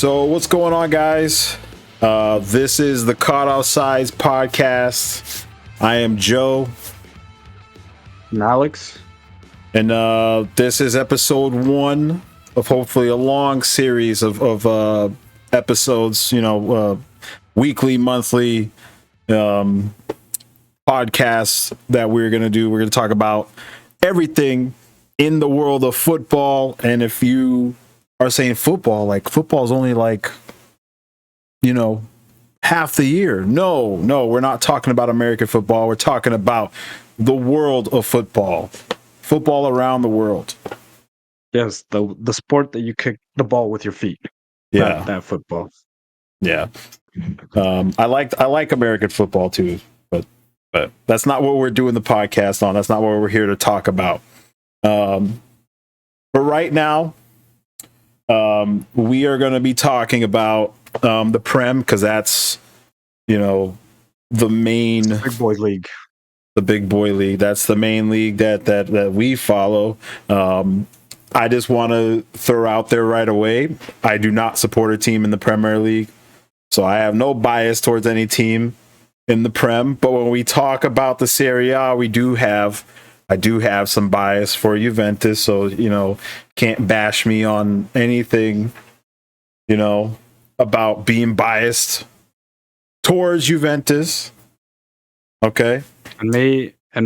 So what's going on, guys? This is the Offsides podcast. I am Joe. And Alex. And this is episode 1 of hopefully a long series of episodes, weekly, monthly podcasts that we're going to do. We're going to talk about everything in the world of football. And if you are saying football, like football is only half the year. No, we're not talking about American football. We're talking about the world of football around the world. Yes, the sport that you kick the ball with your feet. Yeah, that football. Yeah, I like American football too, but that's not what we're doing the podcast on. That's not what we're here to talk about. But right now, we are going to be talking about the Prem, because that's the main big boy league. The big boy league. That's the main league that we follow. I just want to throw out there right away, I do not support a team in the Premier League, so I have no bias towards any team in the Prem. But when we talk about the Serie A, I do have some bias for Juventus, so can't bash me on anything about being biased towards Juventus. Okay. And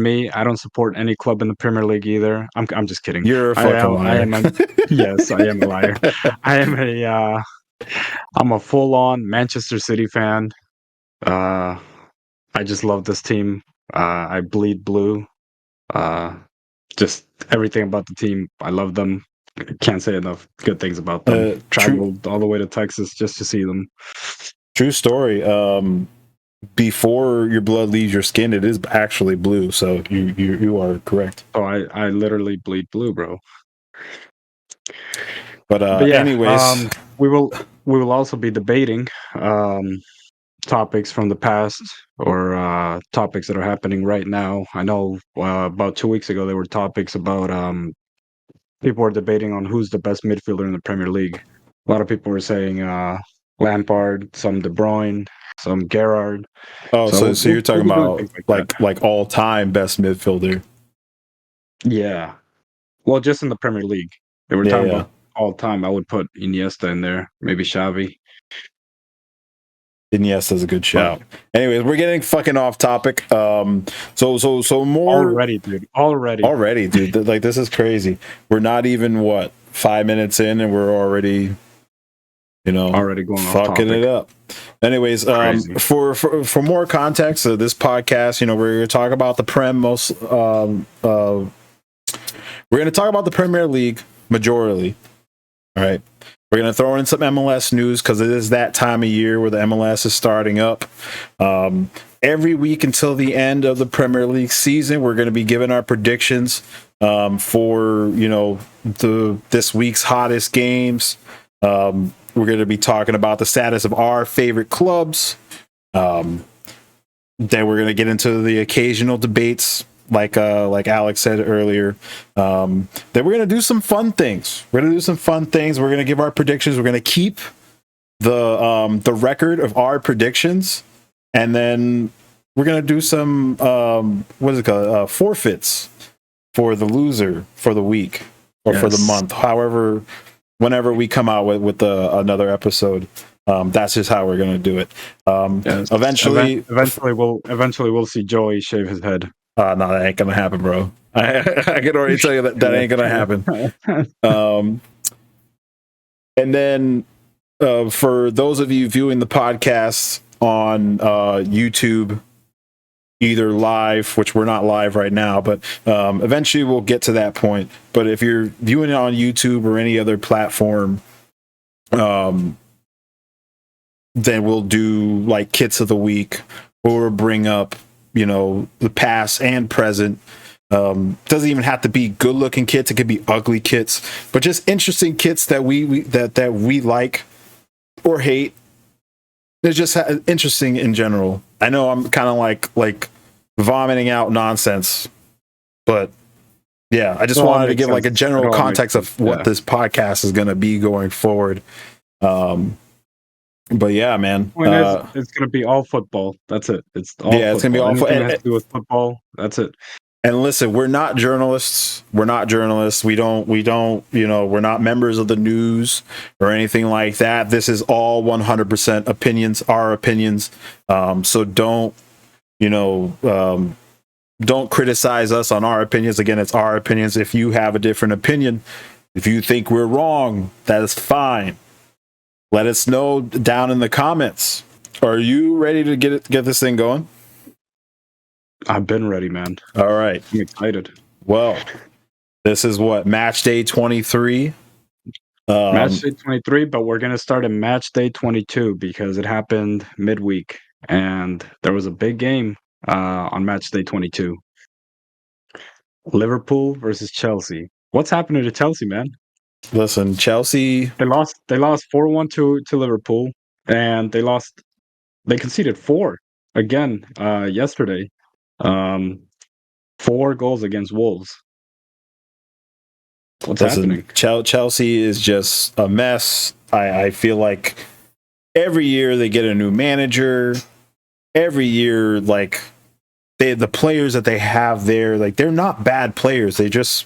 me, I don't support any club in the Premier League either. I'm just kidding. You're a fucking liar. Yes, I am a liar. I'm a full-on Manchester City fan. I just love this team. I bleed blue. Just everything about the team. I love them. Can't say enough good things about them. Traveled all the way to Texas just to see them. True story. Before your blood leaves your skin, it is actually blue. So you are correct. Oh, I literally bleed blue, bro. But yeah, anyways, we will also be debating topics from the past, or topics that are happening right now. I know about 2 weeks ago there were topics about people were debating on who's the best midfielder in the Premier League. A lot of people were saying Lampard, some De Bruyne, some Gerrard. Oh, so you're talking about like all-time best midfielder? Yeah. Well, just in the Premier League. They were talking about all-time. I would put Iniesta in there, maybe Xavi. Iniesta's a good shout. Anyways, we're getting fucking off topic. So more already, dude. Like, this is crazy. We're not even 5 minutes in, and we're already going fucking it up. Anyways, for more context, this podcast, we're going to talk about the Prem most. We're going to talk about the Premier League majorly. All right. We're going to throw in some MLS news because it is that time of year where the MLS is starting up. Every week until the end of the Premier League season, we're going to be giving our predictions for this week's hottest games. We're going to be talking about the status of our favorite clubs. Then we're going to get into the occasional debates, like Alex said earlier. Then we're going to do some fun things. We're going to give our predictions. We're going to keep the record of our predictions, and then we're going to do some forfeits for the loser for the week or for the month. However, whenever we come out with another episode, that's just how we're going to do it. Eventually we'll see Joey shave his head. No, that ain't gonna happen, bro. I can already tell you that ain't gonna happen. And then for those of you viewing the podcast on YouTube, either live, which we're not live right now, but eventually we'll get to that point. But if you're viewing it on YouTube or any other platform, then we'll do like kits of the week, or bring up the past and present. Doesn't even have to be good looking kits, it could be ugly kits, but just interesting kits that we like or hate. They're just interesting in general. I know I'm kind of like vomiting out nonsense, but yeah, I just wanted to give like a general context of what this podcast is going to be going forward. But yeah, man. Point is, it's gonna be all football. That's it. It's all Yeah, it's gonna be football. awful. Anything that has to do with football, that's it. And listen, we're not journalists. We're not journalists. We don't, we're not members of the news or anything like that. This is all 100% opinions, our opinions. So don't criticize us on our opinions. Again, it's our opinions. If you have a different opinion, if you think we're wrong, that is fine. Let us know down in the comments. Are you ready to get this thing going? I've been ready, man. All right. I'm excited. Well, this is what, match day 23. Match day 23, but we're gonna start at match day 22 because it happened midweek, and there was a big game on match day 22. Liverpool versus Chelsea. What's happening to Chelsea, man? Listen, Chelsea. They lost. They lost 4-1 to Liverpool, and they conceded 4 again yesterday. 4 goals against Wolves. What's happening? Chelsea is just a mess. I feel like every year they get a new manager. Every year, like the players that they have there, like they're not bad players. They're just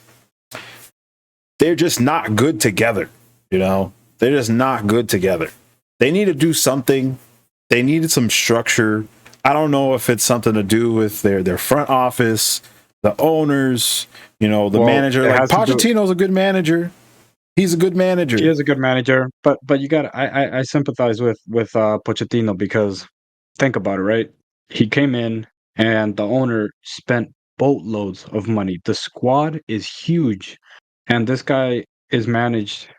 not good together. They're just not good together. They need to do something. They needed some structure. I don't know if it's something to do with their front office, the owners, the manager. Like Pochettino's a good manager. He's a good manager. He is a good manager, but you got I sympathize with Pochettino because think about it, right? He came in and the owner spent boatloads of money. The squad is huge, and this guy is managed.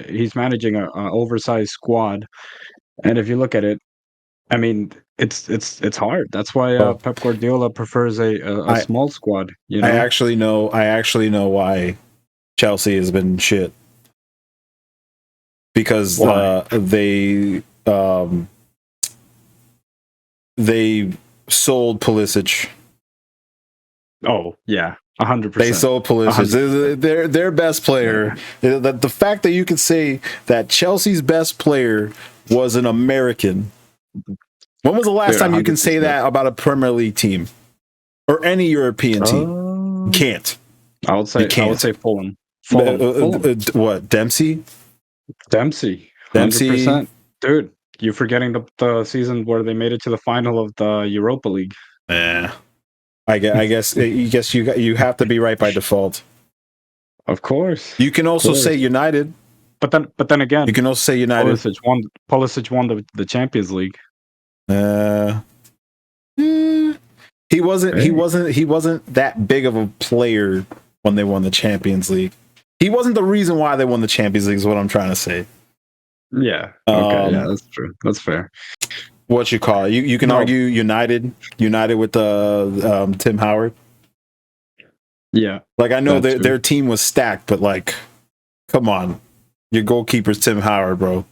He's managing a oversized squad, and if you look at it, I mean, it's hard. That's why Pep Guardiola prefers a small squad. I actually know why Chelsea has been shit. Because they sold Pulisic. Oh yeah, 100%. They sold Pulisic. Their best player. Yeah. The fact that you could say that Chelsea's best player was an American. When was the last time you can say that about a Premier League team or any European team? You can't. I would say Fulham. What, Dempsey? Dempsey, 100%. Dude, you're forgetting the season where they made it to the final of the Europa League. Yeah, I guess you have to be right by default. Of course. You can also say United, but then again, you can also say United. Pulisic won the Champions League. He wasn't that big of a player when they won the Champions League. He wasn't the reason why they won the Champions League, is what I'm trying to say. Yeah. Okay. Yeah, that's true. That's fair. What you call it? You can argue United with Tim Howard. Yeah. Like, I know their team was stacked, but like, come on, your goalkeeper's Tim Howard, bro.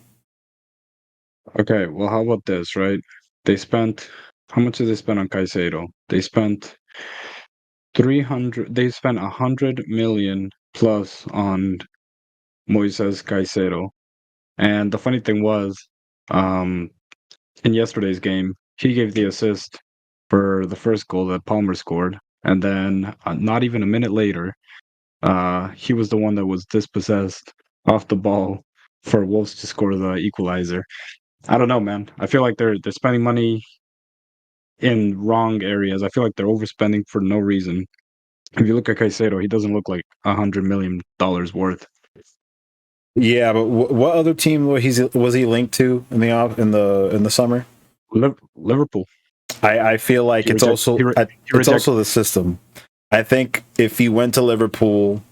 Okay. Well, how about this? Right? How much did they spend on Caicedo? They spent 300. They spent 100 million plus on Moises Caicedo. And the funny thing was, in yesterday's game, he gave the assist for the first goal that Palmer scored, and then not even a minute later, he was the one that was dispossessed off the ball for Wolves to score the equalizer. I don't know, man. I feel like they're spending money in wrong areas. I feel like they're overspending for no reason. If you look at Caicedo, he doesn't look like $100 million worth. Yeah, but what other team was he linked to in the summer? Liverpool. I feel like it's also the system. I think if he went to Liverpool,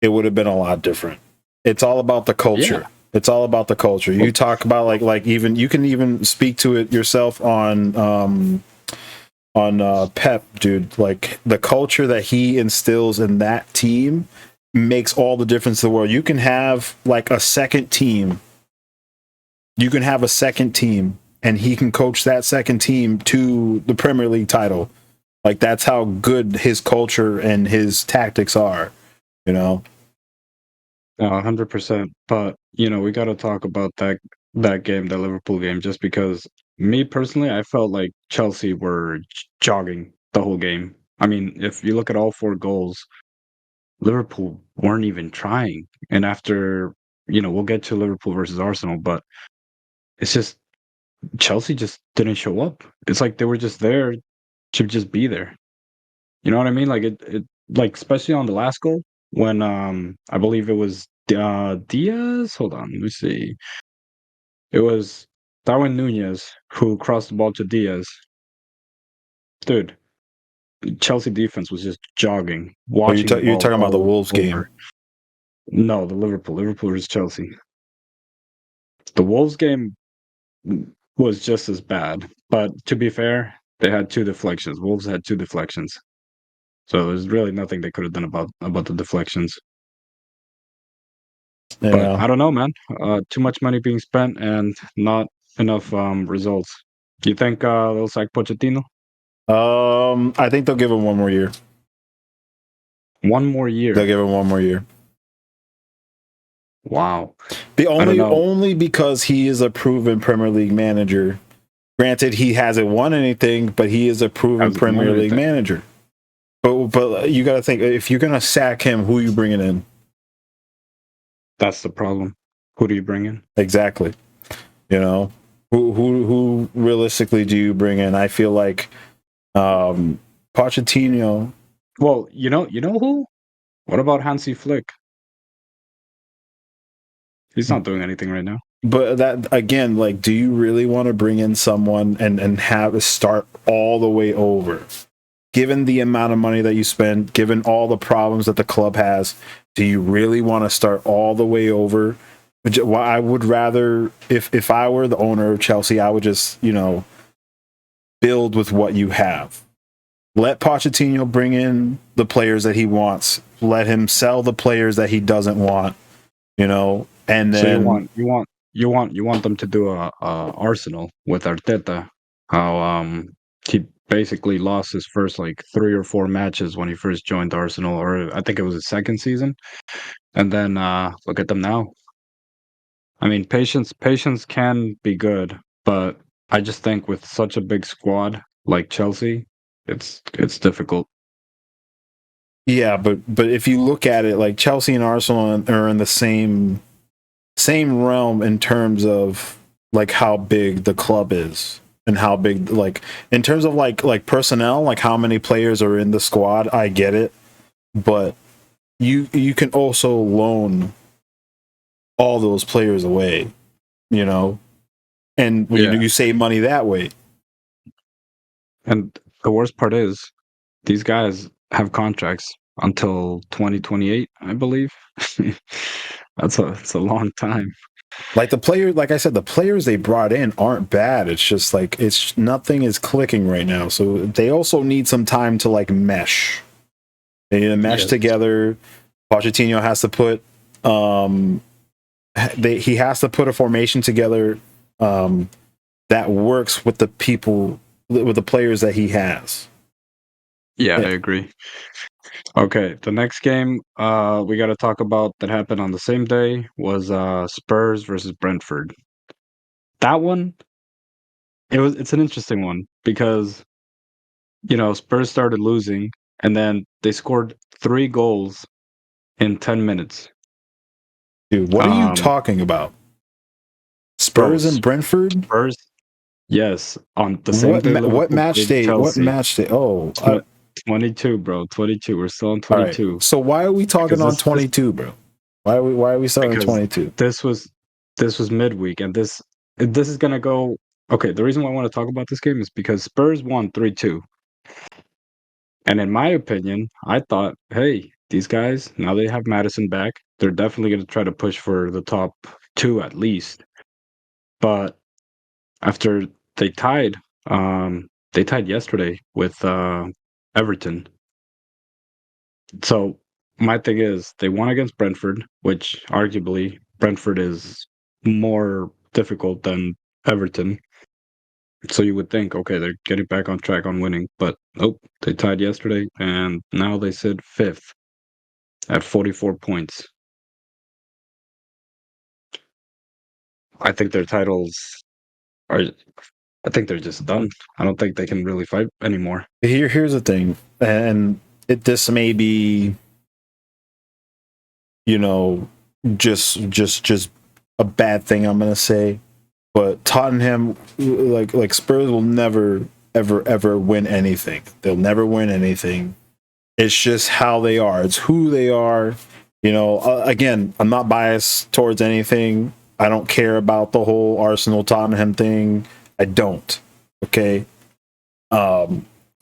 it would have been a lot different. It's all about the culture. Yeah. It's all about the culture. You talk about like even you can even speak to it yourself on Pep, dude. Like, the culture that he instills in that team makes all the difference in the world. You can have like a second team. You can have a second team, and he can coach that second team to the Premier League title. Like, that's how good his culture and his tactics are, 100%. But, we got to talk about that that game, the Liverpool game, just because me personally, I felt like Chelsea were jogging the whole game. I mean, if you look at all 4 goals, Liverpool weren't even trying. And after, we'll get to Liverpool versus Arsenal, but it's just Chelsea just didn't show up. It's like they were just there to just be there. You know what I mean? Like it like especially on the last goal when I believe it was Diaz. Hold on, let me see. It was Darwin Nunez who crossed the ball to Diaz. Dude, Chelsea defense was just jogging, Oh, watching the you're ball talking about the go Wolves game. over. No, the Liverpool versus Chelsea. The Wolves game was just as bad, but to be fair, they had 2 deflections. Wolves had 2 deflections, so there's really nothing they could have done about the deflections. But Yeah. I don't know, man. Too much money being spent and not enough results. Do you think they'll sack Pochettino? I think they'll give him one more year. One more They'll year. give him one more year. Wow. The I don't know. only because he is a proven Premier League manager. Granted, he hasn't won anything, but he is a proven Hasn't won Premier League anything. manager. But you got to think, if you're gonna sack him, who are you bringing in? That's the problem. Who do you bring in? Exactly. You know, who realistically do you bring in? I feel like Pochettino. Well, you know who? What about Hansi Flick? He's not doing anything right now. But that again, like, do you really want to bring in someone and have it start all the way over? Given the amount of money that you spend, given all the problems that the club has, do you really want to start all the way over? I would rather, if I were the owner of Chelsea, I would just, build with what you have. Let Pochettino bring in the players that he wants. Let him sell the players that he doesn't want, and So then you want them to do a Arsenal with Arteta? How he basically lost his first like 3 or 4 matches when he first joined Arsenal, or I think it was his second season, and then look at them now. I mean, patience can be good, but I just think with such a big squad like Chelsea, it's difficult. yeah, but if you look at it, like Chelsea and Arsenal are in the same realm in terms of like how big the club is and how big, like, in terms of like personnel, like how many players are in the squad. I get it, but you can also loan all those players away, you know, and Yeah, you save money that way. and the worst part is these guys have contracts until 2028, I believe. It's a long time. Like like I said, the players they brought in aren't bad. It's just like it's nothing is clicking right now. So they also need some time to like mesh. They need to mesh Yes. together. Pochettino has to put he has to put a formation together that works with the people, with the players that he has. Yeah, I Yeah. agree. Okay, the next game we got to talk about that happened on the same day was Spurs versus Brentford. That one, it's an interesting one because Spurs started losing and then they scored 3 goals in 10 minutes. Dude, what are you Um, talking about? bro, Spurs and Brentford? Spurs, yes, on the same day What Liverpool match played day? What Chelsea. match day? Oh, Tw- 22, bro. 22. We're still on all right. 22 So why are we talking because on 22, bro? Why are we starting because 22? this was midweek and this is gonna go. Okay, the reason why I want to talk about this game is because Spurs won 3-2, and in my opinion, I thought, hey, these guys now they have Madison back, they're definitely gonna try to push for the top 2 at least. But after they tied, they tied yesterday with Everton. So my thing is they won against Brentford, which arguably Brentford is more difficult than Everton. So you would think, okay, they're getting back on track on winning, but nope, they tied yesterday and now they sit fifth at 44 points. I think their titles are. I think they're just done. I don't think they can really fight anymore. Here's the thing, and this may be, you know, just a bad thing I'm gonna say, but Tottenham, like Spurs, will never ever win anything. They'll never win anything. It's just how they are. It's who they are. You know, again, I'm not biased towards anything. I don't care about the whole Arsenal Tottenham thing. I don't. Okay.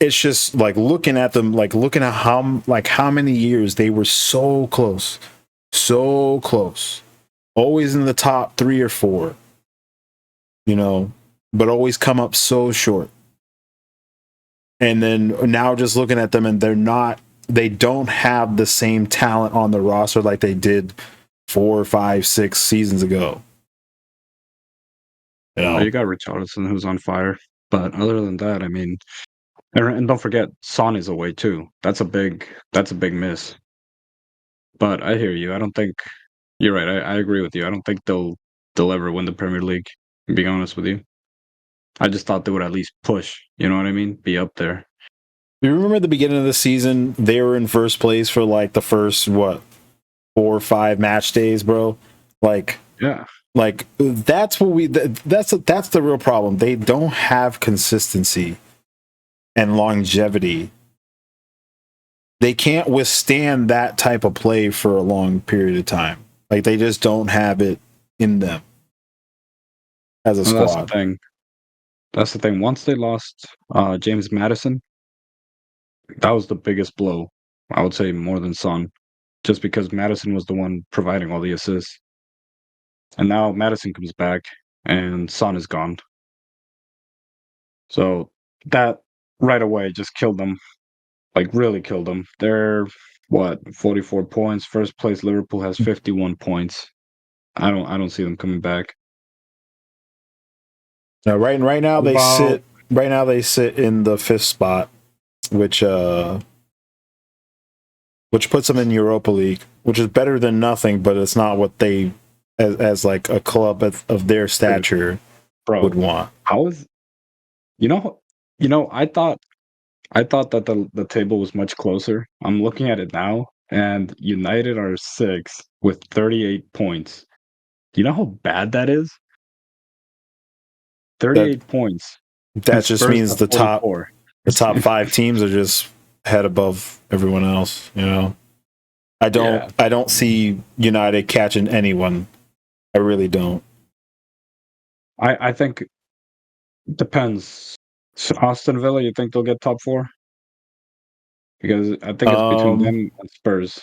It's just like looking at them, like looking at how many years they were so close, always in the top 3 or 4, you know, but always come up so short. And then now just looking at them, and they don't have the same talent on the roster like they did 4, 5, 6 seasons ago. You know, you got Richarlison, who's on fire, but other than that, I mean, and don't forget, Son is away too. That's a big miss. But I hear you. I don't think you're right. I agree with you. I don't think they'll ever win the Premier League. Being honest with you, I just thought they would at least push. You know what I mean? Be up there. You remember at the beginning of the season, they were in first place for like the first 4 or 5 match days, bro. Like, yeah, like that's what that's the real problem. They don't have consistency and longevity. They can't withstand that type of play for a long period of time. Like, they just don't have it in them as a squad. That's the thing. That's the thing. Once they lost James Maddison, that was the biggest blow. I would say more than Son, just because Maddison was the one providing all the assists. And now Maddison comes back and Son is gone. So that right away just killed them. Like, really killed them. They're 44 points. First place Liverpool has 51 points. I don't see them coming back. Now, right now they sit in the 5th spot, which puts them in Europa League, which is better than nothing, but it's not what they as like a club of their stature would want. How is you know I thought that the table was much closer. I'm looking at it now, and United are 6th with 38 points. Do you know how bad that is? 38 points. That just means the top 5 teams are just head above everyone else, you know. I don't see United catching anyone. I really don't. I think it depends. So Aston Villa, you think they'll get top 4? Because I think it's between them and Spurs.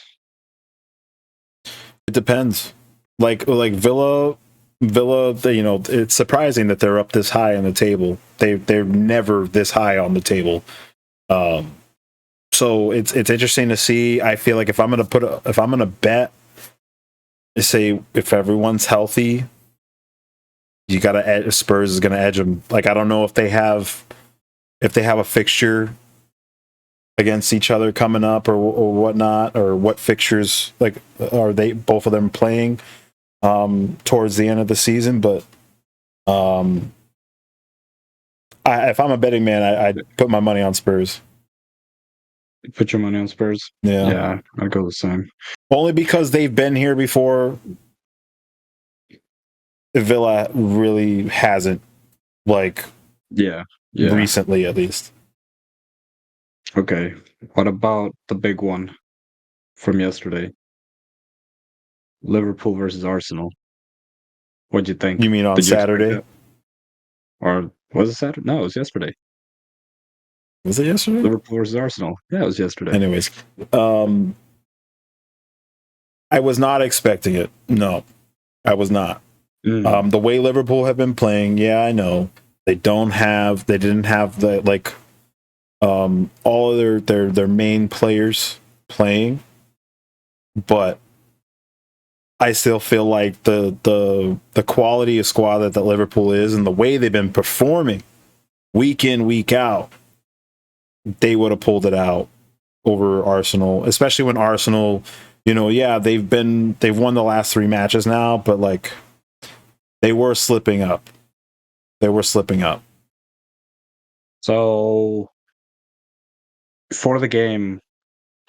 It depends. Like Villa, you know, it's surprising that they're up this high on the table. They're never this high on the table. So it's interesting to see. I feel like if I'm gonna bet, say if everyone's healthy, you gotta Spurs is gonna edge them. Like, I don't know if they have a fixture against each other coming up or whatnot, or what fixtures like are they both of them playing towards the end of the season. But if I'm a betting man, I'd put my money on Spurs. Put your money on Spurs? Yeah, I'd go the same. Only because they've been here before. Villa really hasn't, like, recently at least. Okay, what about the big one from yesterday? Liverpool versus Arsenal. What'd you think? You mean on Saturday? Or was it Saturday? No, it was yesterday. Was it yesterday? Liverpool versus Arsenal. Yeah, it was yesterday. Anyways, I was not expecting it. No, I was not. The way Liverpool have been playing, I know they didn't have the like all of their main players playing, but I still feel like the quality of squad that Liverpool is, and the way they've been performing week in, week out, they would have pulled it out over Arsenal, especially when Arsenal, you know, they've won the last 3 matches now, but like They were slipping up. They were slipping up. So for the game,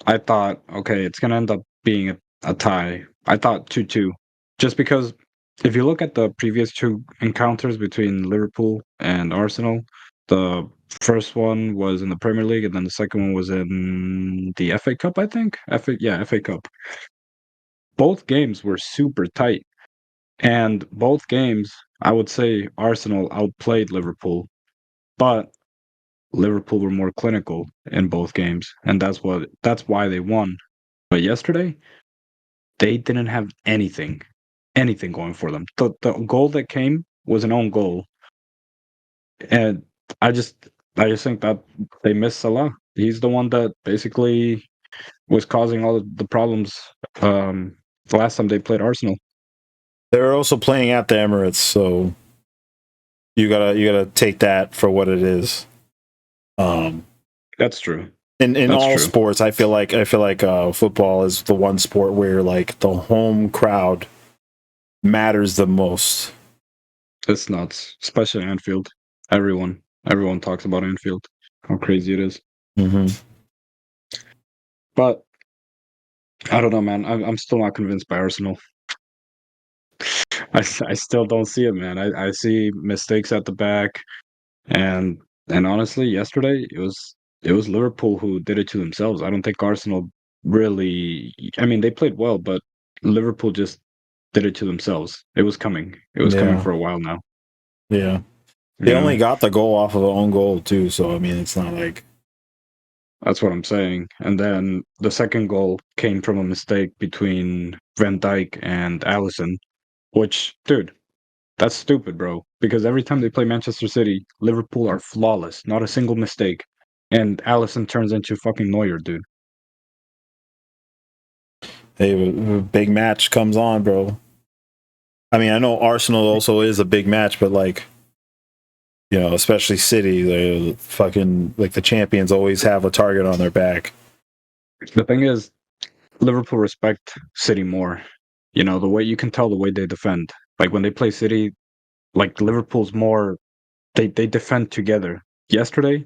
I thought, okay, it's gonna end up being a tie. I thought 2-2, just because if you look at the previous two encounters between Liverpool and Arsenal, the first one was in the Premier League, and then the second one was in the FA Cup, I think. FA Cup. Both games were super tight, and both games, I would say Arsenal outplayed Liverpool, but Liverpool were more clinical in both games, and that's why they won. But yesterday, they didn't have anything going for them. The goal that came was an own goal, and I just I just think that they missed Salah. He's the one that basically was causing all of the problems the last time they played Arsenal. They're also playing at the Emirates, so you gotta take that for what it is. That's true. In That's all true. sports, I feel like football is the one sport where like the home crowd matters the most. It's nuts, especially Anfield. Everyone talks about Anfield, how crazy it is. Mm-hmm. But I don't know, man. I'm still not convinced by Arsenal. I still don't see it, man. I see mistakes at the back, and honestly, yesterday it was Liverpool who did it to themselves. I don't think Arsenal really. I mean, they played well, but Liverpool just did it to themselves. It was coming. It was coming Yeah, for a while now. yeah. You They know, only got the goal off of their own goal too, so I mean, it's not like that's what I'm saying. And then the second goal came from a mistake between Van Dijk and Allison, which, dude, that's stupid, bro. Because every time they play Manchester City, Liverpool are flawless, not a single mistake. And Allison turns into fucking Neuer, dude. hey, a big match comes on, bro. I mean, I know Arsenal also is a big match, but like, you know, especially City, they fucking like the champions always have a target on their back. The thing is, Liverpool respect City more. You know, the way you can tell the way they defend. Like when they play City, like Liverpool's more they defend together. Yesterday,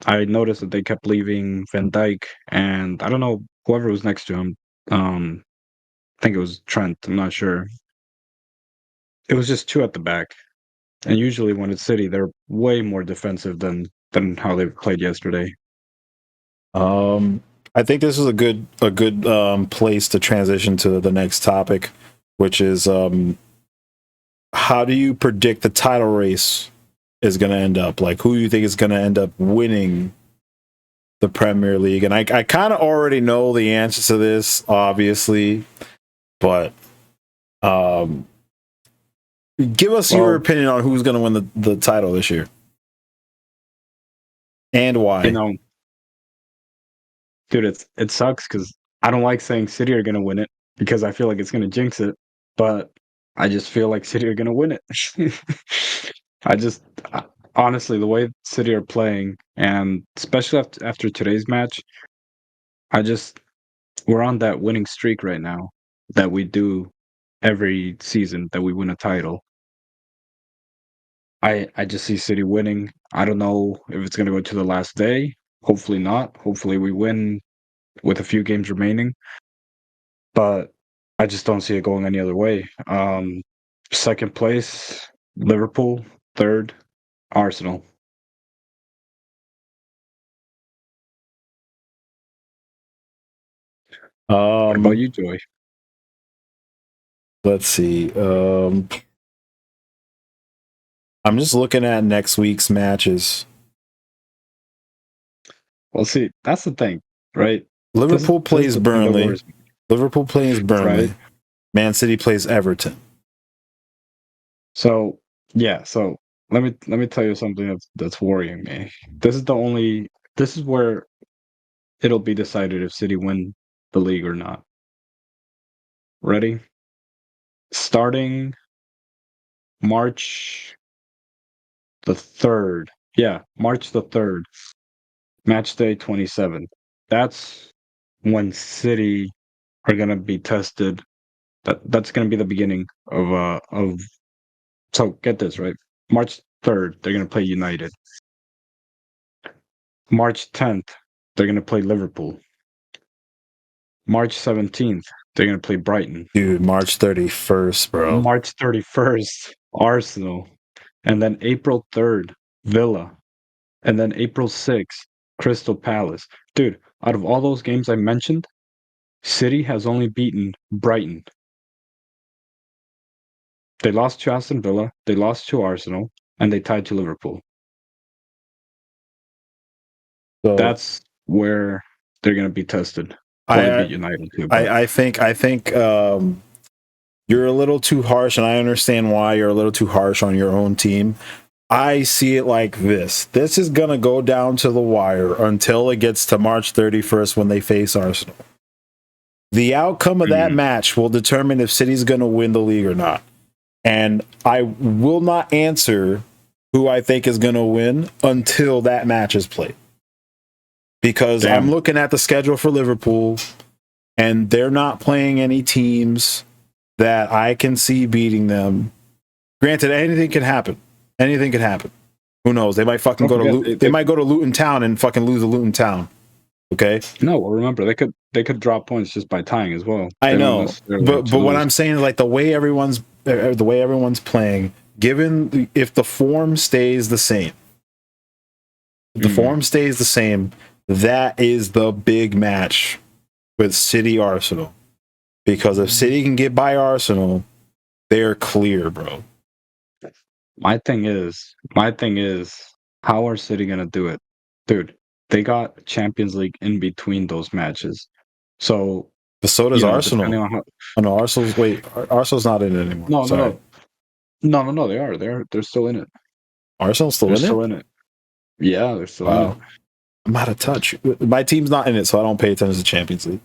I noticed that they kept leaving Van Dijk and I don't know whoever was next to him. I think it was Trent. I'm not sure. It was just two at the back. And usually when it's City, they're way more defensive than how they played yesterday. Um, I think this is a good place to transition to the next topic, which is how do you predict the title race is going to end up? Like, who do you think is going to end up winning the Premier League? And I kind of already know the answer to this, obviously, but um, give us your Well, opinion on who's going to win the title this year and you why. know, dude, it sucks because I don't like saying City are gonna win it because I feel like it's gonna jinx it. But I just feel like City are gonna win it. I just honestly, the way City are playing, and especially after today's match, I just we're on that winning streak right now that we do every season that we win a title. I just see City winning. I don't know if it's gonna go to the last day. Hopefully not. Hopefully we win with a few games remaining. But I just don't see it going any other way. Second place, Liverpool. Third, Arsenal. What about Um, you, Joy? let's see. I'm just looking at next week's matches. Well, see, that's the thing, right? Liverpool This is plays the thing that Burnley. worries me, Liverpool plays right? Burnley. Man City plays Everton. So yeah, so let me tell you something that's worrying me. This is the only. This is where it'll be decided if City win the league or not. Ready? Starting March the 3rd. Yeah, March the 3rd. Match day 27. That's when City are gonna be tested. That's gonna be the beginning of So get this, right? March 3rd, they're going to play United. March 10th, they're going to play Liverpool. March 17th, they're going to play Brighton. Dude, March 31st, bro. March 31st, Arsenal. And then April 3rd, Villa. And then April 6th, Crystal Palace. Dude, out of all those games I mentioned, City has only beaten Brighton. They lost to Aston Villa, they lost to Arsenal, and they tied to Liverpool. So That's where they're going to be tested. Well, they beat United too. I think you're a little too harsh, and I understand why you're a little too harsh on your own team. I see it like this. This is going to go down to the wire until it gets to March 31st when they face Arsenal. The outcome of that match will determine if City's going to win the league or not. And I will not answer who I think is going to win until that match is played. Because I'm looking at the schedule for Liverpool, and they're not playing any teams that I can see beating them. Granted, anything can happen. Anything can happen. Who knows? They might fucking they might go to Luton Town and fucking lose to Luton Town. Okay. No, well, remember they could drop points just by tying as well. I know, but what I'm saying is like the way everyone's playing. Given if the form stays the same, that is the big match with City Arsenal. Because if City can get by Arsenal, they're clear, bro. My thing is, how are City gonna do it, dude? They got Champions League in between those matches, so does Arsenal. Arsenal's not in it anymore. No. They are. They're still in it. Arsenal's still in it. Yeah, they're still in it. I'm out of touch. My team's not in it, so I don't pay attention to Champions League.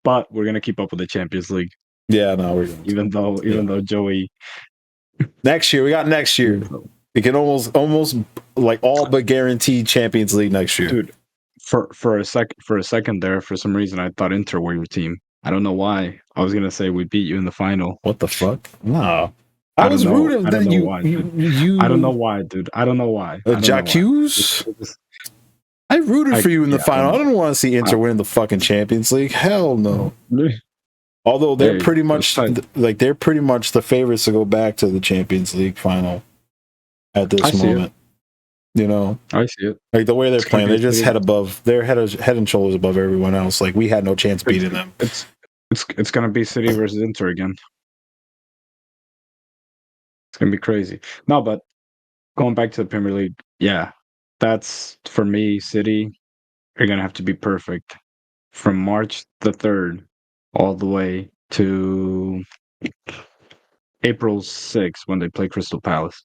But we're gonna keep up with the Champions League. Yeah, no, we're gonna. Even though Joey. Next year, we got next year. We can almost like all but guaranteed Champions League next year. Dude, for a second there, for some reason, I thought Inter were your team. I don't know why. I was gonna say we beat you in the final. What the fuck? No. I was rooting that you. I don't know why, dude. I don't know why. Jacques? I rooted for you in the final. I don't want to see Inter win the fucking Champions League. Hell no. Although they're pretty much the favorites to go back to the Champions League final at this moment. You know, I see it. Like the way they're playing, they're just head and shoulders above everyone else. Like we had no chance beating them. It's gonna be City versus Inter again. It's gonna be crazy. No, but going back to the Premier League, yeah, that's for me. City are gonna have to be perfect from March the 3rd all the way to April 6th when they play Crystal Palace.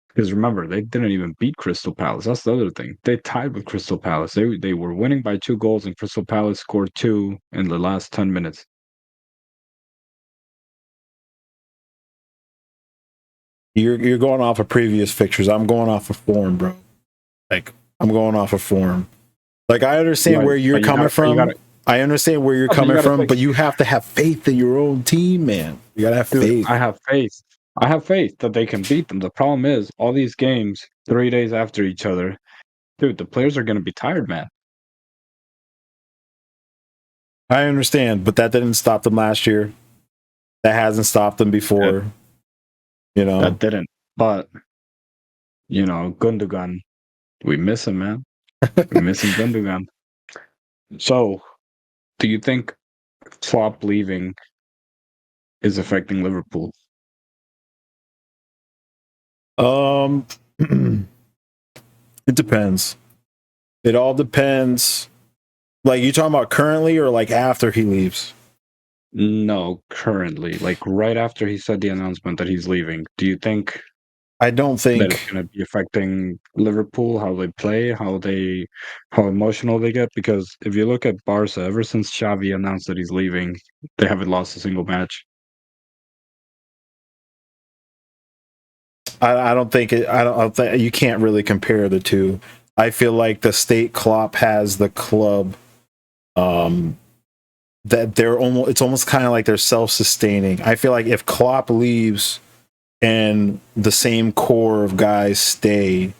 Because remember, they didn't even beat Crystal Palace. That's the other thing. They tied with Crystal Palace. They were winning by 2 goals, and Crystal Palace scored 2 in the last 10 minutes. You're going off of previous fixtures. I'm going off of form, bro. Like I'm going off of form. Like I understand where you're coming from. I understand where you're coming from, but you have to have faith in your own team, man. You gotta have faith. I have faith. I have faith that they can beat them. The problem is all these games 3 days after each other. Dude, the players are going to be tired, man. I understand, but that didn't stop them last year. That hasn't stopped them before. You know. That didn't. But, Gundogan, we miss him, man. We're missing Gundogan. So, do you think Klopp leaving is affecting Liverpool? It depends. It all depends. Like you talking about currently or like after he leaves? No, currently. Like right after he said the announcement that he's leaving. Do you think I don't think that it's going to be affecting Liverpool, how they play, how emotional they get? Because if you look at Barca, ever since Xavi announced that he's leaving, they haven't lost a single match. I don't think you can't really compare the two. I feel like the state Klopp has the club that it's almost kind of like they're self-sustaining. I feel like if Klopp leaves and the same core of guys stay,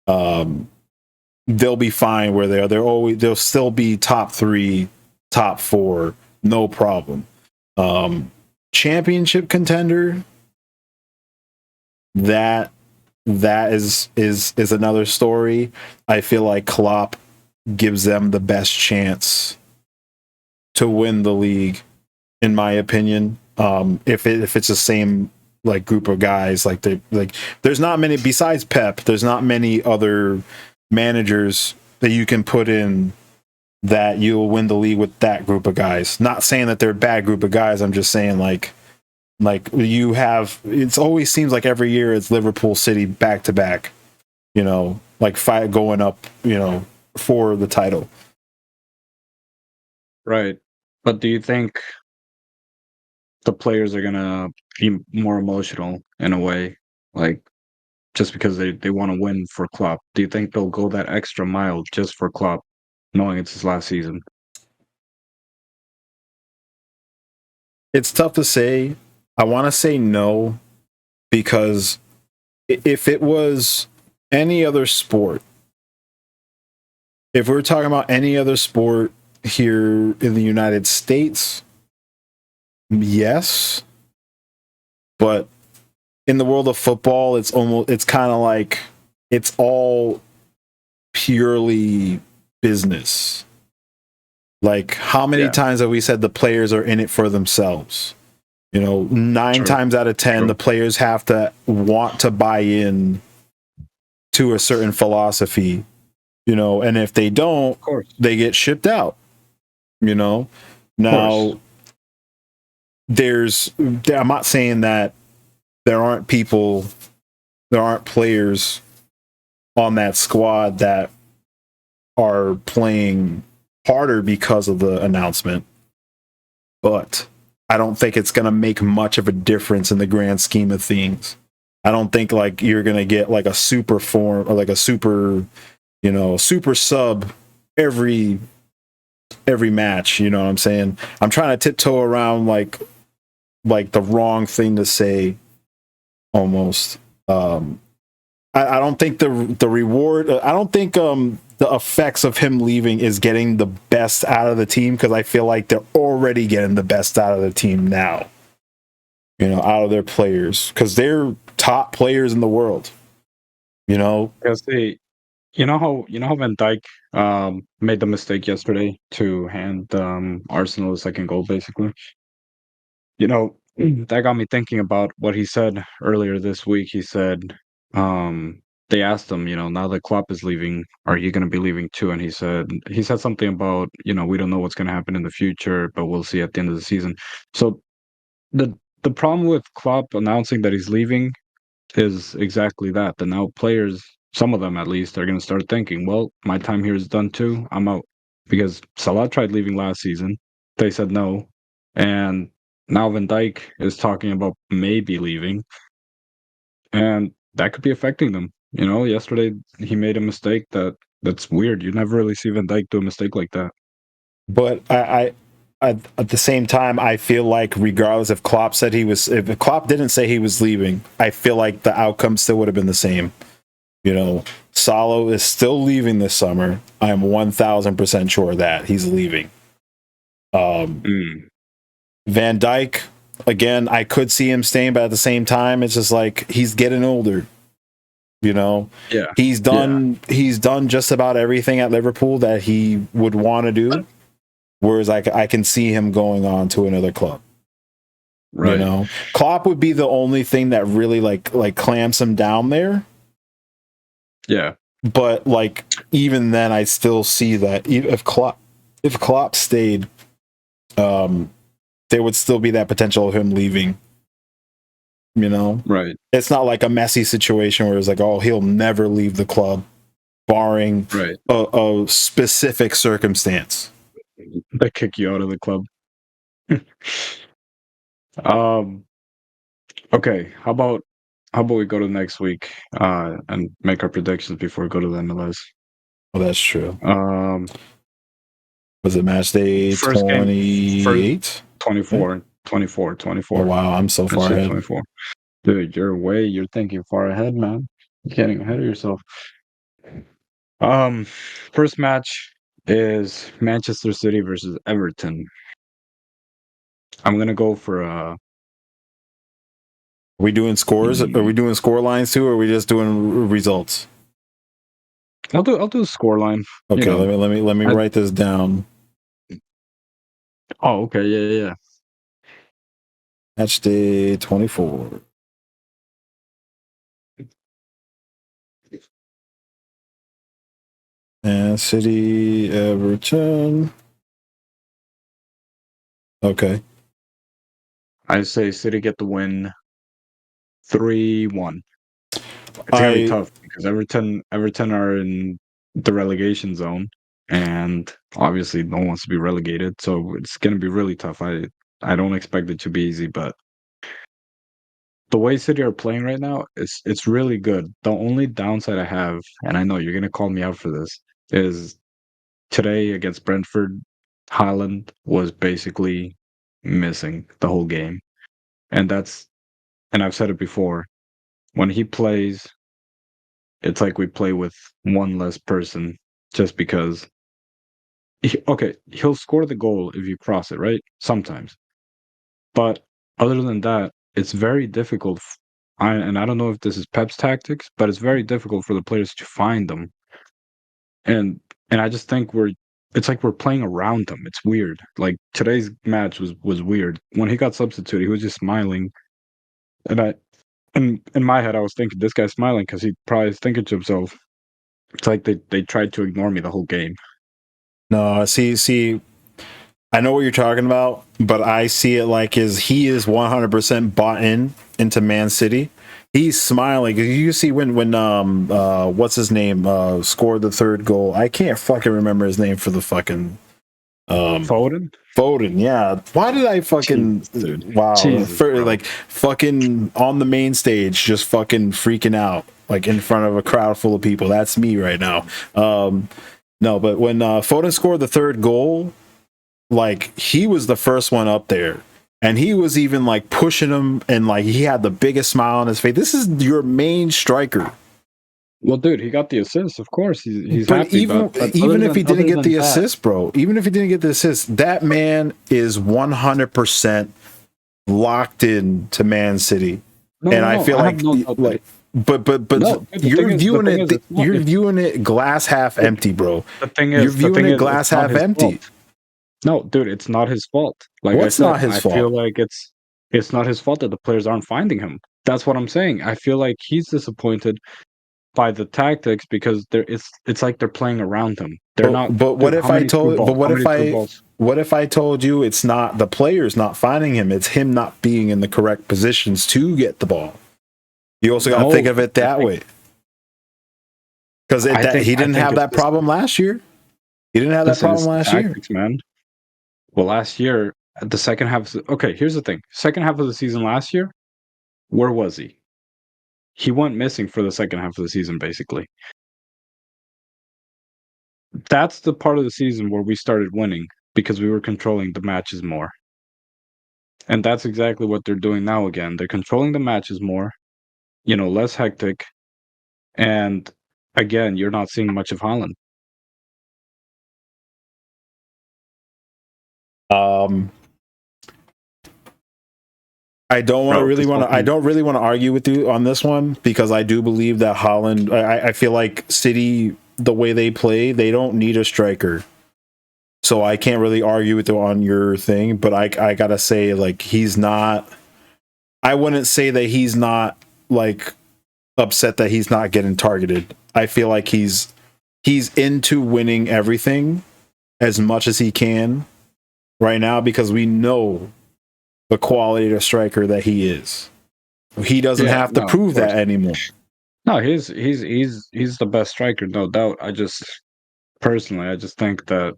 they'll be fine where they are. They'll still be top 3, top 4, no problem. Championship contender, that is another story. I feel like Klopp gives them the best chance to win the league, in my opinion. If it's the same like group of guys, there's not many besides Pep. There's not many other managers that you can put in that you'll win the league with that group of guys. Not saying that they're a bad group of guys. I'm just saying like you have. It always seems like every year it's Liverpool, City back to back. Like fight going up. For the title. Right. But do you think the players are gonna be more emotional in a way, like just because they want to win for Klopp? Do you think they'll go that extra mile just for Klopp, knowing it's his last season? It's tough to say. I want to say no, because if it was any other sport, if we're talking about any other sport here in the United States, yes. But in the world of football, it's kind of like it's all purely business. Like, how many times have we said the players are in it for themselves? 9 times out of 10, the players have to want to buy in to a certain philosophy, and if they don't, they get shipped out. Now, I'm not saying that there aren't players on that squad that are playing harder because of the announcement, but I don't think it's going to make much of a difference in the grand scheme of things. I don't think like you're going to get like a super form or like a super sub every match. You know what I'm saying? I'm trying to tiptoe around like the wrong thing to say almost. I don't think the reward. I don't think the effects of him leaving is getting the best out of the team, because I feel like they're already getting the best out of the team now. Out of their players, because they're top players in the world. Because how Van Dijk made the mistake yesterday to hand Arsenal the second goal, basically. That got me thinking about what he said earlier this week. He said, they asked him, now that Klopp is leaving, are you going to be leaving too? And he said something about, we don't know what's going to happen in the future, but we'll see at the end of the season. So the problem with Klopp announcing that he's leaving is exactly that. That now players, some of them at least, are going to start thinking, well, my time here is done too. I'm out. Because Salah tried leaving last season. They said no. And now Van Dijk is talking about maybe leaving. And that could be affecting them. Yesterday he made a mistake that's weird. You never really see Van Dijk do a mistake like that. But I at the same time, I feel like regardless if Klopp didn't say he was leaving, I feel like the outcome still would have been the same. Salah is still leaving this summer. I am 1,000% sure that he's leaving. Van Dijk, again, I could see him staying, but at the same time, it's just like he's getting older. Yeah. He's done just about everything at Liverpool that he would want to do. Whereas I can see him going on to another club. Right. Klopp would be the only thing that really like clamps him down there. Yeah. But like even then, I still see that if Klopp stayed, there would still be that potential of him leaving. Right. It's not like a messy situation where it's like, oh, he'll never leave the club, barring a specific circumstance. They kick you out of the club. Okay. How about we go to next week and make our predictions before we go to the MLS? Well, that's true. Was it match day First game, first 28? 24, 24, Oh 24. wow, I'm so far Match day ahead. 24. Dude, you're thinking far ahead, man. You're getting ahead of yourself. First match is Manchester City versus Everton. I'm gonna go for Are we doing scores? Are we doing score lines too, or are we just doing results? I'll do a score line. Okay, let me I, write this down. oh, okay, yeah. Match day 24. And City Everton. Okay. I say City get the win 3-1. It's gonna be I tough because Everton are in the relegation zone, and obviously no one wants to be relegated, so it's gonna be really tough. I don't expect it to be easy, but the way City are playing right now, it's really good. The only downside I have, and I know you're gonna call me out for this, is today against Brentford, Haaland was basically missing the whole game. And I've said it before, when he plays, it's like we play with one less person just because okay, he'll score the goal if you cross it, right? Sometimes. But other than that, it's very difficult. And I don't know if this is Pep's tactics, but it's very difficult for the players to find them. And I just think it's like we're playing around them. It's weird. Like today's match was weird. When he got substituted, he was just smiling. And in my head, I was thinking this guy's smiling because he probably is thinking to himself, it's like they tried to ignore me the whole game. no see. I know what you're talking about, but I see it like he is 100% bought into Man City. He's smiling. You see when what's his name scored the third goal. I can't fucking remember his name for the fucking Foden? Foden. Yeah. Why did I fucking Jesus, dude. wow Jesus, bro. like fucking on the main stage just fucking freaking out like in front of a crowd full of people. That's me right now. No, but when Foden scored the third goal, like he was the first one up there, and he was even like pushing him, and like he had the biggest smile on his face. This is your main striker. Well, dude, he got the assist. Of course, he's But happy. But even if he didn't other get than the that, assist, bro, even if he didn't get the assist, that man is 100% locked in to Man City. And I no. feel I have like no doubt that but no. Dude, you're viewing it glass half empty, bro. You're the viewing thing it is, glass it's not half his empty. fault. No, dude, it's not his fault. Like I What's said, not his I feel fault? like it's not his fault that the players aren't finding him. That's what I'm saying. I feel like he's disappointed by the tactics because it's like they're playing around him. They're not. But what Dude, if I told? But how many through balls? what if I told you it's not the players not finding him? It's him not being in the correct positions to get the ball. You also got to think No, of it that way because he I didn't think have it's that problem last year. He didn't have that listen, problem it's the last year. tactics, man. Well, last year, at the second half, okay, here's the thing. Second half of the season last year, where was he? He went missing for the second half of the season, basically. That's the part of the season where we started winning because we were controlling the matches more. And that's exactly what they're doing now again. They're controlling the matches more, less hectic. And again, you're not seeing much of Holland. Um, I don't want to Bro, really this want to. I fucking don't really want to argue with you on this one because I do believe that Holland. I feel like City, the way they play, they don't need a striker. So I can't really argue with you on your thing, but I gotta say like he's not. I wouldn't say that he's not like upset that he's not getting targeted. I feel like he's into winning everything as much as he can right now because we know the quality of striker that he is. He doesn't yeah, have to no, of prove course. that anymore. No, he's the best striker, no doubt. I just personally, I just think that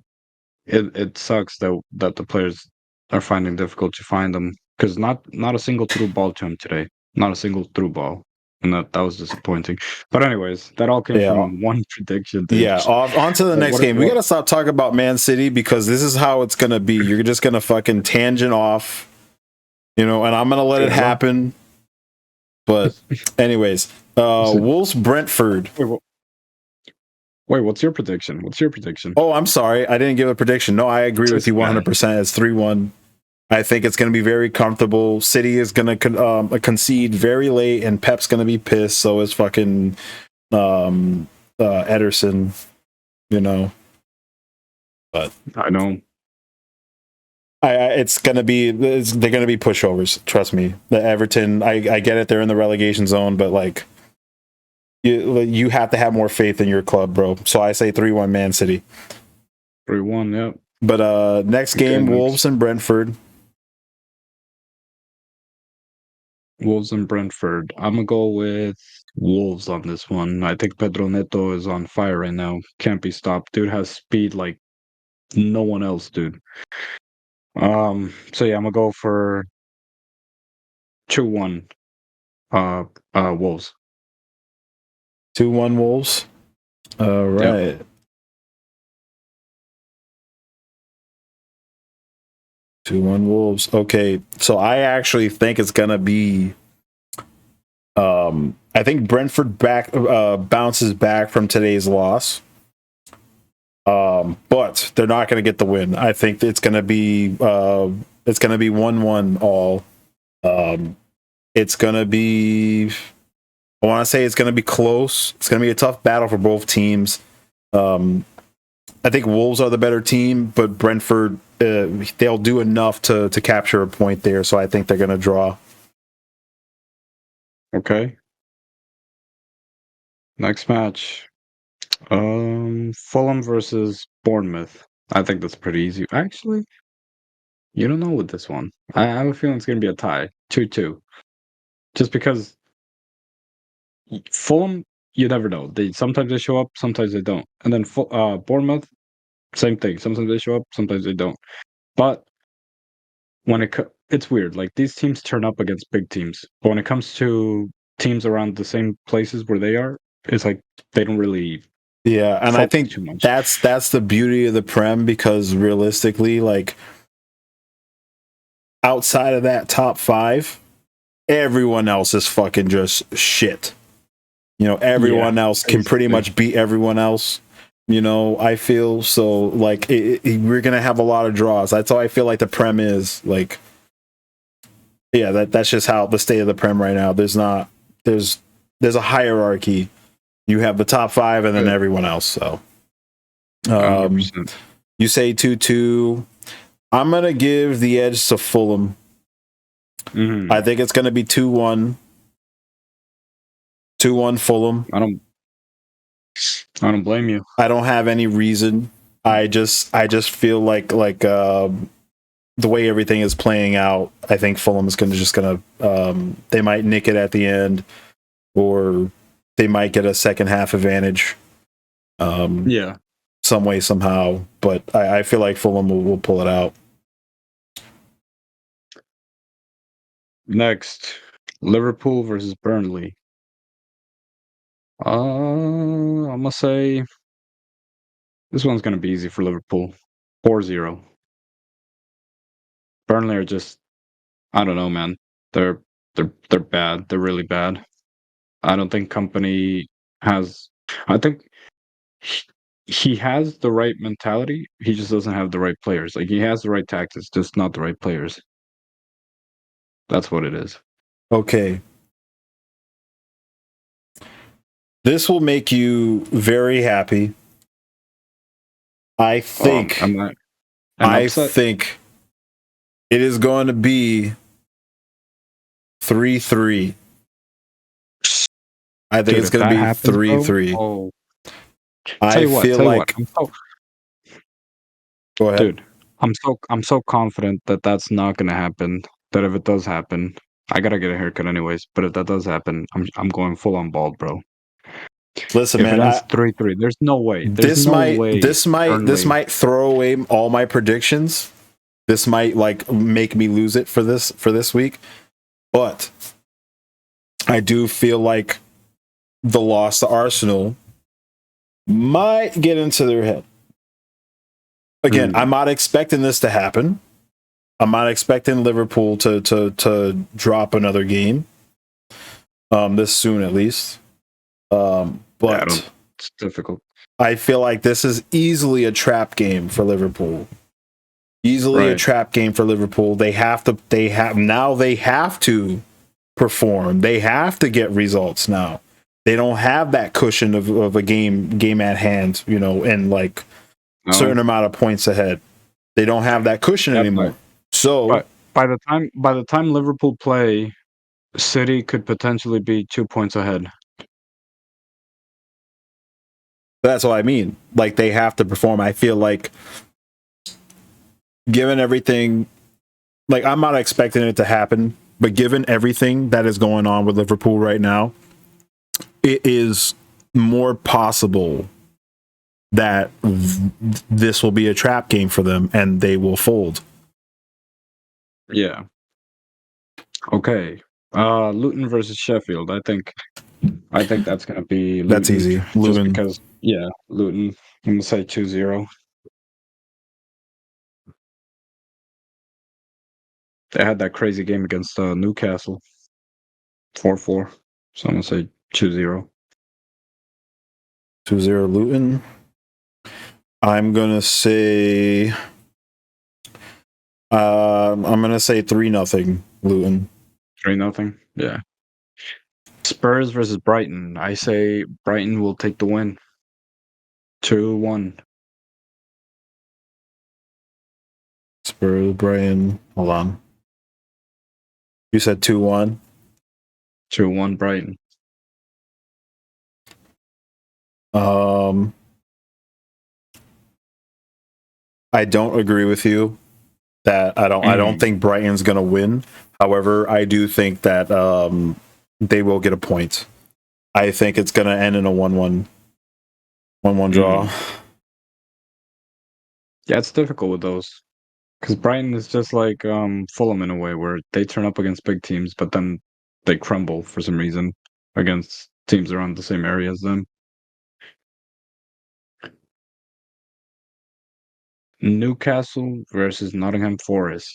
it sucks that the players are finding difficult to find them because not a single through ball to him today. Not a single through ball. and that was disappointing. But anyways, that all came Yeah. from one prediction, dude. Yeah, on to the next game. We got to stop talking about Man City because this is how it's going to be. You're just going to fucking tangent off, and I'm going to let it happen. But anyways, Wolves Brentford. Wait, what's your prediction? Oh, I'm sorry. I didn't give a prediction. No, I agree with you 100%. It's 3-1. I think it's going to be very comfortable. City is going to concede very late, and Pep's going to be pissed. So is fucking Ederson, But I know. they're going to be pushovers. Trust me. The Everton, I get it. They're in the relegation zone, but like you have to have more faith in your club, bro. So I say 3-1 Man City. 3-1, yep. But next game, Wolves and Brentford. Wolves and Brentford. I'm gonna go with Wolves on this one. I think Pedro Neto is on fire right now. Can't be stopped. Dude has speed like no one else, dude. So yeah, I'm gonna go for 2-1. Wolves. 2-1 Wolves. All right. Yep. 2-1 Wolves. Okay, so I actually think it's gonna be. I think Brentford bounces back from today's loss. But they're not going to get the win. I think it's going to be 1-1 all. It's going to be. I want to say it's going to be close. It's going to be a tough battle for both teams. I think Wolves are the better team, but Brentford they'll do enough to capture a point there. So I think they're going to draw. Okay. Next match. Fulham versus Bournemouth. I think that's pretty easy. Actually, you don't know with this one. I have a feeling it's going to be a tie, 2-2. Just because Fulham, you never know. Sometimes they show up, sometimes they don't. And then Bournemouth, same thing. Sometimes they show up, sometimes they don't. But when it's weird. Like these teams turn up against big teams, but when it comes to teams around the same places where they are, it's like they don't really. Yeah, and I think that's the beauty of the Prem because realistically, like outside of that top 5, everyone else is fucking just shit. Everyone else can pretty much beat everyone else. I feel so like we're gonna have a lot of draws. That's how I feel like the Prem is. Like, yeah, that's just how the state of the Prem right now. There's a hierarchy. You have the top 5 and then everyone else. So, you say 2-2. I'm gonna give the edge to Fulham. Mm-hmm. I think it's gonna be 2-1. 2-1 Fulham. I don't blame you. I don't have any reason. I just feel like the way everything is playing out, I think Fulham is gonna they might nick it at the end, or they might get a second half advantage. Some way, somehow. But I feel like Fulham will pull it out. Next, Liverpool versus Burnley. I'm gonna say this one's gonna be easy for Liverpool. 4-0. Burnley are just, I don't know, man. They're bad. They're really bad. I don't think Company has. I think he has the right mentality. He just doesn't have the right players. Like he has the right tactics, just not the right players. That's what it is. Okay. This will make you very happy. I think. I think it is going to be 3-3. I think it's going to be 3-3. Oh. I feel like. Go ahead, dude. I'm so confident that that's not going to happen. That if it does happen, I gotta get a haircut anyways. But if that does happen, I'm going full on bald, bro. Listen, man. If it ends 3-3, there's no way. This might throw away all my predictions. This might like make me lose it for this week. But I do feel like the loss to Arsenal might get into their head. Again, I'm not expecting this to happen. I'm not expecting Liverpool to drop another game this soon, at least. But it's difficult. I feel like this is easily a trap game for Liverpool. Easily a trap game for Liverpool. They have to perform. They have to get results now. They don't have that cushion of a game at hand, and like certain amount of points ahead. They don't have that cushion anymore. So by the time Liverpool play, City could potentially be 2 points ahead. that's what I mean. Like, they have to perform. I feel like, given everything, like, I'm not expecting it to happen, but given everything that is going on with Liverpool right now, it is more possible that this will be a trap game for them and they will fold. Yeah. Okay. Luton versus Sheffield. I think that's going to be Luton. That's easy. Luton. Just because, Luton. I'm going to say 2-0. They had that crazy game against Newcastle. 4-4. So I'm going to say 2-0. 2-0 Luton. I'm going to say 3-0 Luton. 3-0? Yeah. Spurs versus Brighton. I say Brighton will take the win. 2-1. Spurs, Brighton. Hold on. You said 2-1? 2-1 Brighton. I don't agree with you that I don't think Brighton's going to win. However, I do think that they will get a point. I think it's going to end in a 1-1 draw. Yeah, it's difficult with those. Because Brighton is just like Fulham in a way, where they turn up against big teams, but then they crumble for some reason against teams around the same area as them. Newcastle versus Nottingham Forest.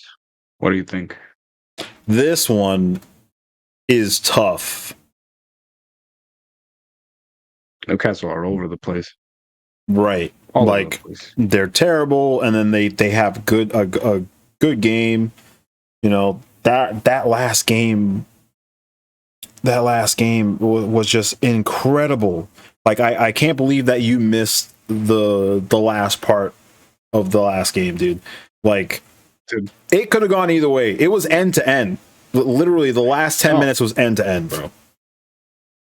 What do you think? This one is tough. Newcastle are all over the place. Right. All like, over the place. They're terrible, and then they have a good game. That last game was just incredible. Like, I can't believe that you missed the last part of the last game, dude. Like, it could have gone either way. It was end to end. Literally, the last 10 minutes was end to end, bro.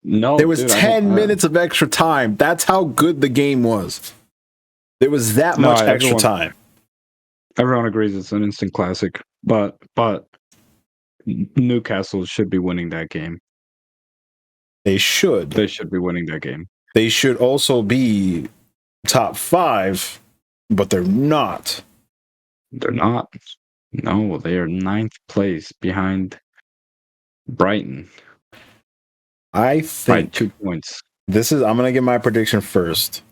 No, there was 10 minutes of extra time. That's how good the game was. There was that much extra time. Everyone agrees it's an instant classic, but Newcastle should be winning that game. They should. They should be winning that game. They should also be top 5, but they're not. They're not. No, they are 9th place behind Brighton. I think by 2 points. I'm going to give my prediction first.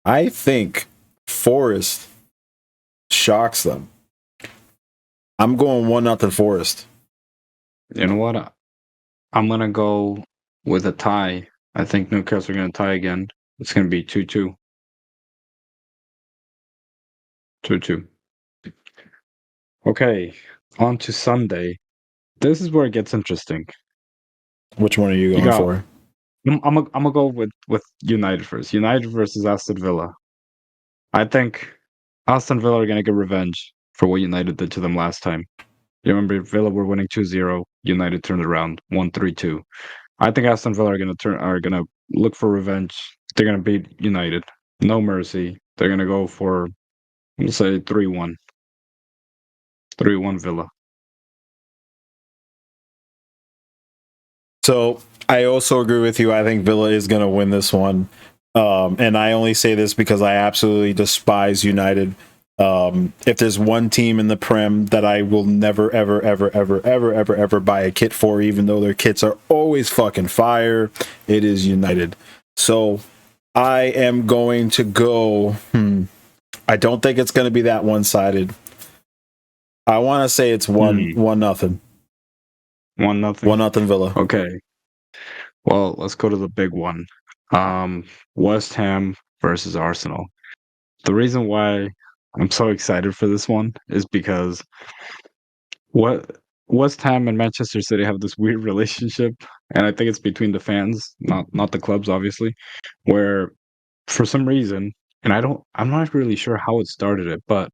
I think Forest shocks them. I'm going 1-0 Forest. You know what? I'm going to go with a tie. I think Newcastle are going to tie again. It's going to be 2-2. 2-2. Okay, on to Sunday. This is where it gets interesting. Which one are you going for? I'm gonna go with United first. United versus Aston Villa. I think Aston Villa are gonna get revenge for what United did to them last time. You remember Villa were winning 2-0. United turned around 1-3-2. I think Aston Villa are gonna look for revenge. They're gonna beat United. No mercy. They're gonna go for, we'll say 3-1. 3-1 Villa. So I also agree with you. I think Villa is going to win this one. And I only say this because I absolutely despise United. If there's one team in the Prem that I will never, ever, ever, ever, ever, ever, ever buy a kit for, even though their kits are always fucking fire, it is United. So I am going to go. I don't think it's going to be that one-sided. I want to say it's 1-0. 1-0. 1-0 Villa. Okay. Well, let's go to the big one. West Ham versus Arsenal. The reason why I'm so excited for this one is because what West Ham and Manchester City have this weird relationship, and I think it's between the fans, not the clubs, obviously, where for some reason, and I'm not really sure how it started it, but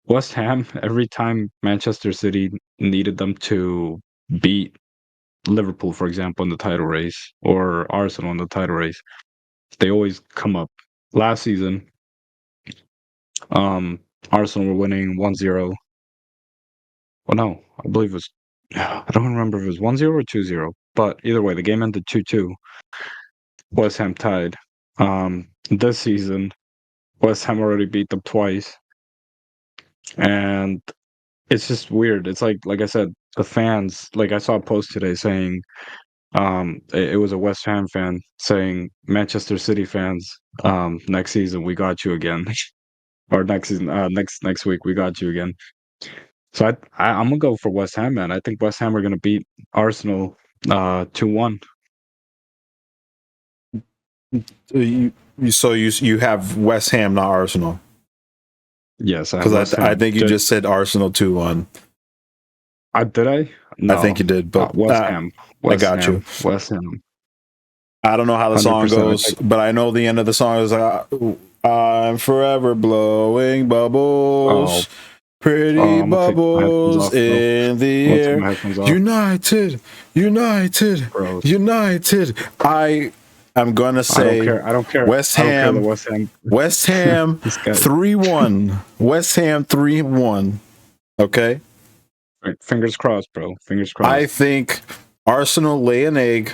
West Ham, every time Manchester City needed them to beat Liverpool, for example, in the title race, or Arsenal in the title race, they always come up. Last season, Arsenal were winning 1-0. Well, no, I believe it was. I don't remember if it was 1-0 or 2-0, but either way, the game ended 2-2. West Ham tied. This season, West Ham already beat them twice, and it's just weird. It's like I said, the fans. Like I saw a post today saying, it was a West Ham fan saying, Manchester City fans, next season we got you again, or next season, next week we got you again. So I'm gonna go for West Ham, man. I think West Ham are gonna beat Arsenal 2-1. You have West Ham, not Arsenal. Yes, I have Because West Ham. I think you just said Arsenal 2-1. Did I? No, I think you did, but West Ham. I got you. West Ham. I don't know how the song 100%, goes, but I know the end of the song is I'm forever blowing bubbles, pretty I'm gonna take my headphones bubbles off, bro. in the I'm gonna take air. my headphones off. United. Gross. United. I'm gonna say I don't care. West I don't care. Ham. The West Ham. West Ham This guy. 3-1. West Ham 3-1. Okay. Right, fingers crossed, bro. Fingers crossed. I think Arsenal lay an egg.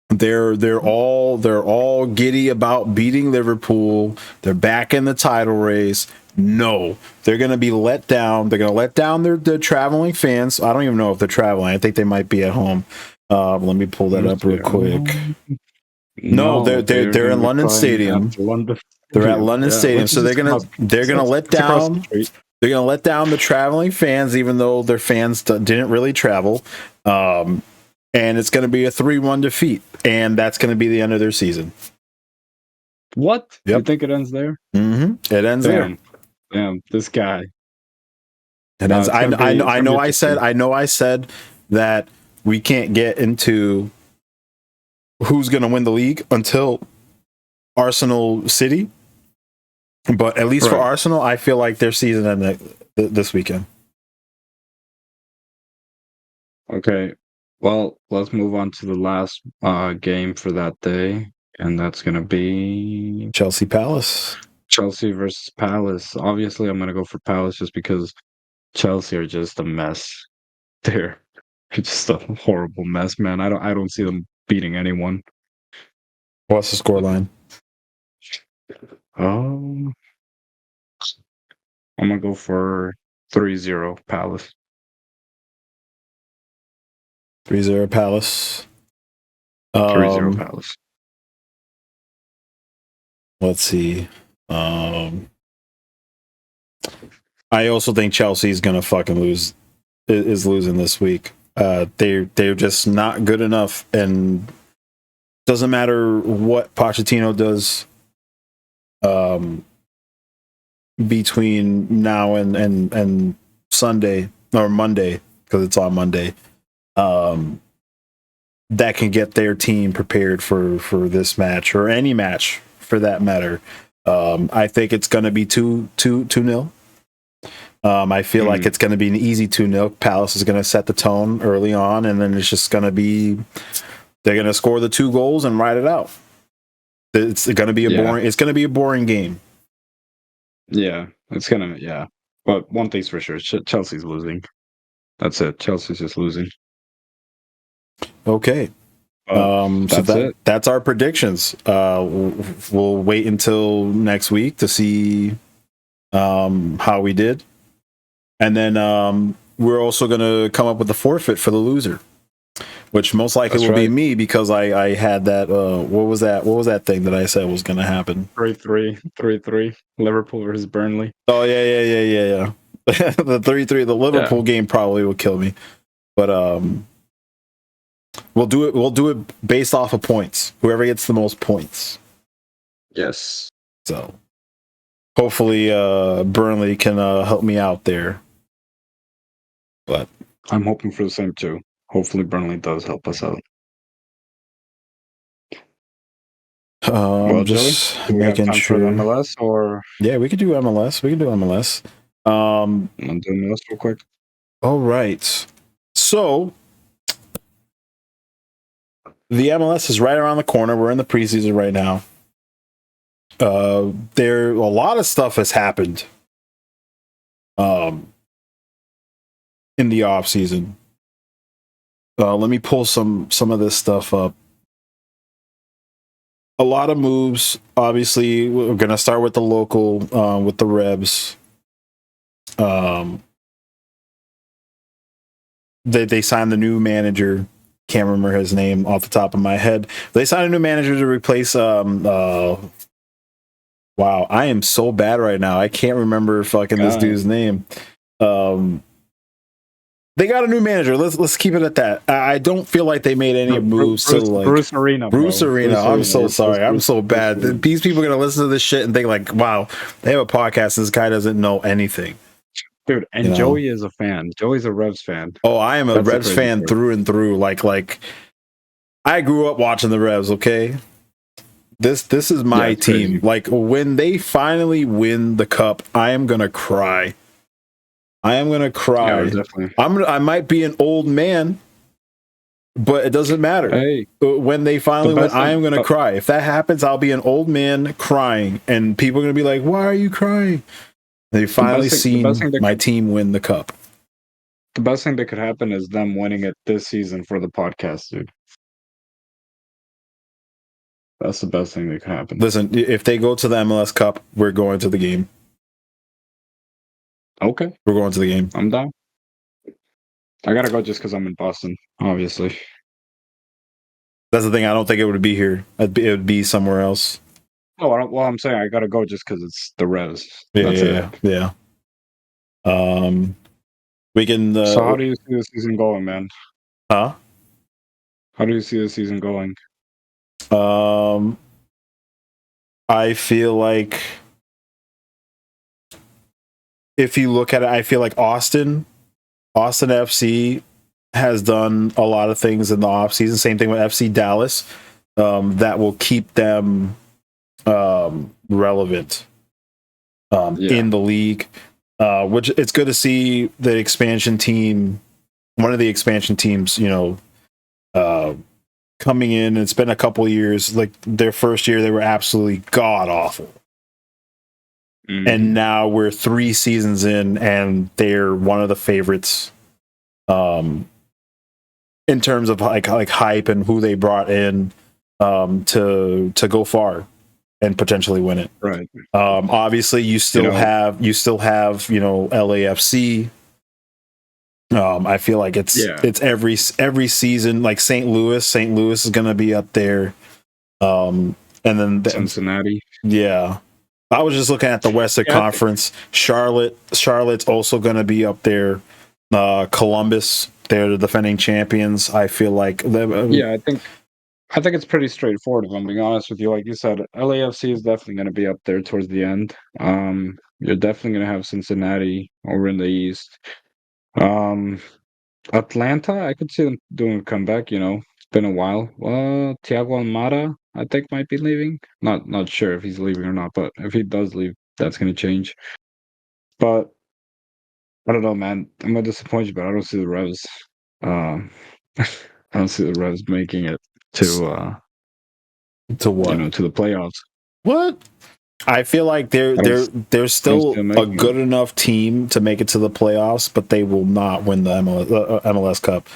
They're all giddy about beating Liverpool. They're back in the title race. No, they're going to be let down. They're going to let down their traveling fans. I don't even know if they're traveling. I think they might be at home. Let me pull that up real quick. No, they're in London Stadium. They're at London Stadium, so they're gonna let down. They're gonna let down the traveling fans, even though their fans didn't really travel. And it's gonna be a 3-1 defeat, and that's gonna be the end of their season. What? Yep. You think it ends there? Mm-hmm. It ends there. Damn, this guy. It ends. I know. I said that we can't get into who's gonna win the league until Arsenal City. But at least for Arsenal, I feel like their season ended this weekend. Okay. Well, let's move on to the last game for that day, and that's going to be Chelsea Palace. Chelsea versus Palace. Obviously, I'm going to go for Palace just because Chelsea are just a mess. They're just a horrible mess, man. I don't see them beating anyone. What's the scoreline? I'm gonna go for 3-0 Palace. 3-0 Palace. 3-0 Palace. Let's see. I also think Chelsea's gonna fucking lose. Is losing this week. They're just not good enough, and doesn't matter what Pochettino does. Between now and Sunday or Monday, because it's on Monday, that can get their team prepared for this match or any match for that matter. I think it's going to be 2-0. I feel like it's going to be an easy 2-0. Palace is going to set the tone early on, and then it's just going to be they're going to score the 2 goals and ride it out. It's going to be boring. It's going to be a boring game. Yeah, it's gonna. Yeah, but one thing's for sure: Chelsea's losing. That's it. Chelsea's just losing. Okay. That's our predictions. We'll wait until next week to see how we did, and then we're also going to come up with the forfeit for the loser, which most likely will be me because I had that. What was that thing that I said was going to happen? 3-3 Liverpool versus Burnley. Oh yeah. The 3-3, the Liverpool game probably will kill me, but we'll do it based off of points. Whoever gets the most points. Yes. So hopefully Burnley can help me out there. But I'm hoping for the same too. Hopefully Burnley does help us out. Well, just Joey, making sure. For MLS or yeah, we could do MLS. We can do MLS. I'm doing MLS real quick. All right. So the MLS is right around the corner. We're in the preseason right now. There a lot of stuff has happened in the off season. Let me pull some of this stuff up. A lot of moves. Obviously, we're gonna start with the local, with the Rebs. They signed the new manager. Can't remember his name off the top of my head. They signed a new manager to replace. Wow, I am so bad right now. I can't remember fucking this dude's name. They got a new manager. Let's keep it at that. I don't feel like they made any moves to like Bruce Arena. Bruce Arena. I'm so sorry. I'm so bad. These people are gonna listen to this shit and think like, wow, they have a podcast. This guy doesn't know anything. Dude, and Joey is a fan. Joey's a Revs fan. Oh, I am a Revs fan through and through. Like I grew up watching the Revs, okay? This is my team. Crazy. Like when they finally win the cup, I am gonna cry. I am gonna cry. Yeah, definitely. I might be an old man, but it doesn't matter. Hey, when they finally win, I am gonna cry. If that happens, I'll be an old man crying, and people are gonna be like, "Why are you crying?" They finally seen my team win the cup. The best thing that could happen is them winning it this season for the podcast, dude. That's the best thing that could happen. Listen, if they go to the MLS Cup, we're going to the game. Okay. We're going to the game. I'm down. I gotta go just because I'm in Boston, obviously. That's the thing. I don't think it would be here. It would be somewhere else. Oh, well, I'm saying I gotta go just because it's the Revs. Yeah. We can. So how do you see the season going, man? Huh? How do you see the season going? I feel like if you look at it, I feel like Austin FC has done a lot of things in the offseason. Same thing with FC Dallas. That will keep them relevant in the league. Which it's good to see the expansion team, one of the expansion teams, coming in. It's been a couple of years. Like their first year, they were absolutely god awful. Mm-hmm. And now we're 3 seasons in, and they're one of the favorites in terms of like hype and who they brought in to go far and potentially win it. Right. Obviously, you still have LAFC. I feel like it's every season. Like St. Louis is going to be up there, and then Cincinnati. Yeah. I was just looking at the Western Conference. Charlotte's also going to be up there. Columbus, they're the defending champions. I feel like I think it's pretty straightforward, if I'm being honest with you. Like you said, LAFC is definitely going to be up there towards the end. You're definitely going to have Cincinnati over in the East. Atlanta, I could see them doing a comeback. It's been a while. Well, Thiago Almada, I think, might be leaving. Not sure if he's leaving or not, but if he does leave, that's going to change. But I don't know, man. I'm going to disappoint you, but I don't see the Revs. I don't see the Revs making it to what? To the playoffs. What? I feel like they're still a good enough team to make it to the playoffs, but they will not win the MLS Cup.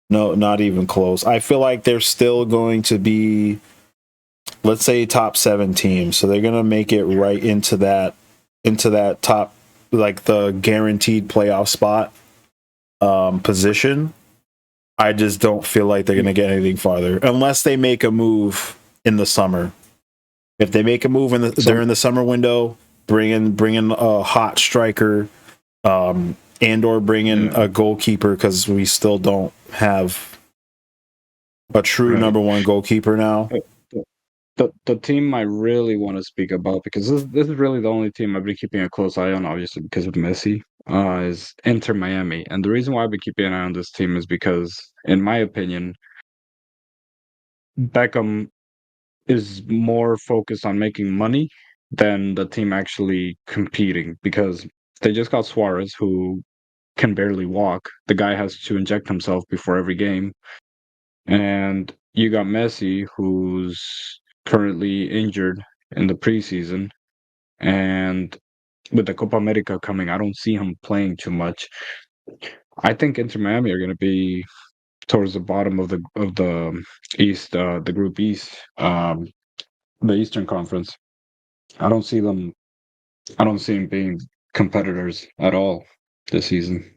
No, not even close. I feel like they're still going to be, let's say, top 7 teams. So they're going to make it right into that into that top, like the guaranteed playoff spot position, I just don't feel like they're going to get anything farther unless they make a move in the summer. If they make a move during the summer window, bring in a hot striker, and or bring in a goalkeeper, because we still don't have a true number one goalkeeper now. The team I really want to speak about, because this is really the only team I've been keeping a close eye on, obviously because of Messi, is Inter Miami. And the reason why I've been keeping an eye on this team is because, in my opinion, Beckham is more focused on making money than the team actually competing, because they just got Suarez, who can barely walk. The guy has to inject himself before every game. And you got Messi, who's currently injured in the preseason. And with the Copa America coming, I don't see him playing too much. I think Inter Miami are going to be towards the bottom of the East, the Group East, the Eastern Conference. I don't see them. I don't see them being competitors at all this season.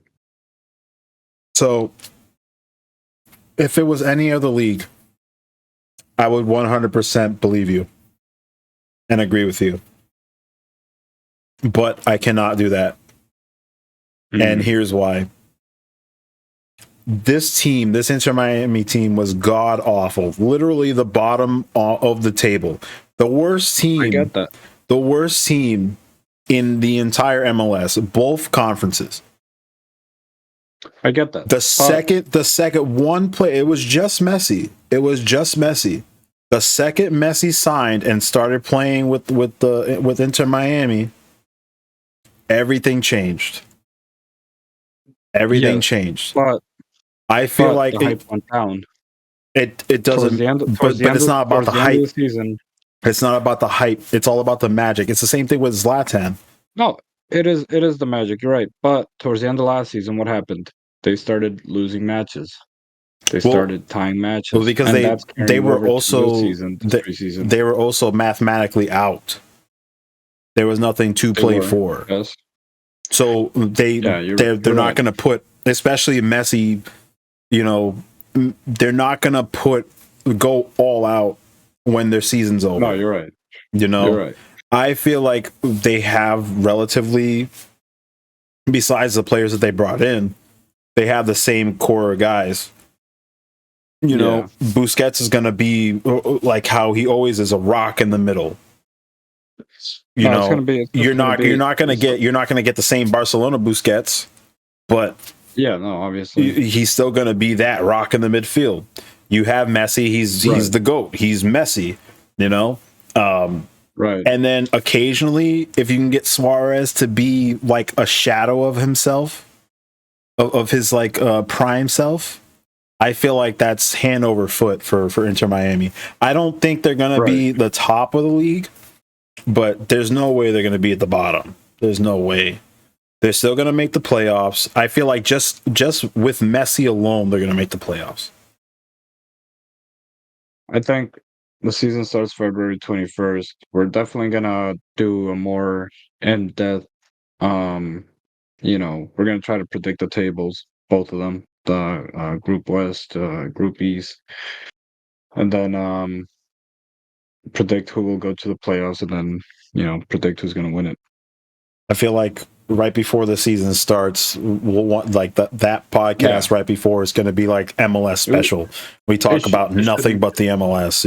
So, if it was any other league, I would 100% believe you and agree with you. But I cannot do that. And here's why. This Inter Miami team, was god awful. Literally the bottom of the table. The worst team. I get that. The worst team in the entire MLS, both conferences. I get that. The second one play, it was just Messi. The second Messi signed and started playing with Inter Miami, everything changed. Everything changed. But I feel like the hype went down. It doesn't. But it's not about the hype. It's not about the hype. It's all about the magic. It's the same thing with Zlatan. No, it is the magic. You're right. But towards the end of last season, what happened? They started losing matches. They started tying matches. Well, because they were also preseason. They were also mathematically out. There was nothing to play for. Yes. So they're not going to put, especially Messi, they're not going to go all out when their season's over. No, you're right. You're right. I feel like they have relatively, besides the players that they brought in, they have the same core of guys. Busquets is going to be like how he always is, a rock in the middle. You're not going to get the same Barcelona Busquets, but obviously he's still going to be that rock in the midfield. You have Messi, he's the GOAT. He's Messi, right. And then occasionally, if you can get Suarez to be like a shadow of himself, of his like prime self, I feel like that's hand over foot for Inter Miami. I don't think they're going to be the top of the league, but there's no way they're going to be at the bottom. There's no way. They're still going to make the playoffs. I feel like just with Messi alone, they're going to make the playoffs. I think the season starts February 21st. We're definitely going to do a more in-depth, we're going to try to predict the tables, both of them, the Group West, Group East, and then predict who will go to the playoffs, and then, predict who's going to win it. I feel like right before the season starts, we'll want like that podcast right before is going to be like MLS special. We talk about nothing but the MLS,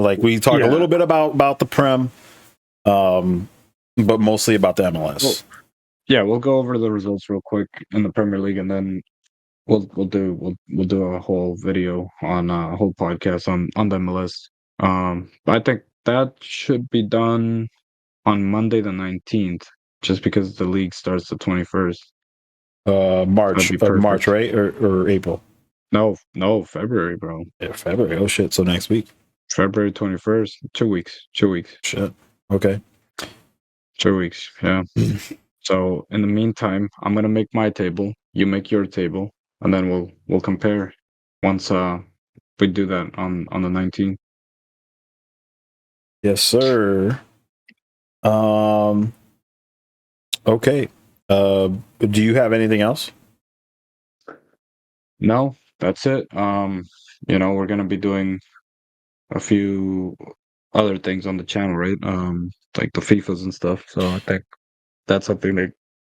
like we talk a little bit about the Prem, but mostly about the MLS. We'll go over the results real quick in the Premier League, and then we'll do a whole video on a whole podcast on the MLS. But I think that should be done on Monday the 19th, just because the league starts the 21st. March, right? Or April? No, February, bro. Yeah, February. Oh shit! So next week, February 21st. 2 weeks. Shit. Okay. 2 weeks. Yeah. So in the meantime, I'm gonna make my table. You make your table, and then we'll compare once we do that on the 19th. Yes, sir. Okay. Do you have anything else? No, that's it. We're gonna be doing a few other things on the channel, right? Like the FIFAs and stuff. So I think that's something that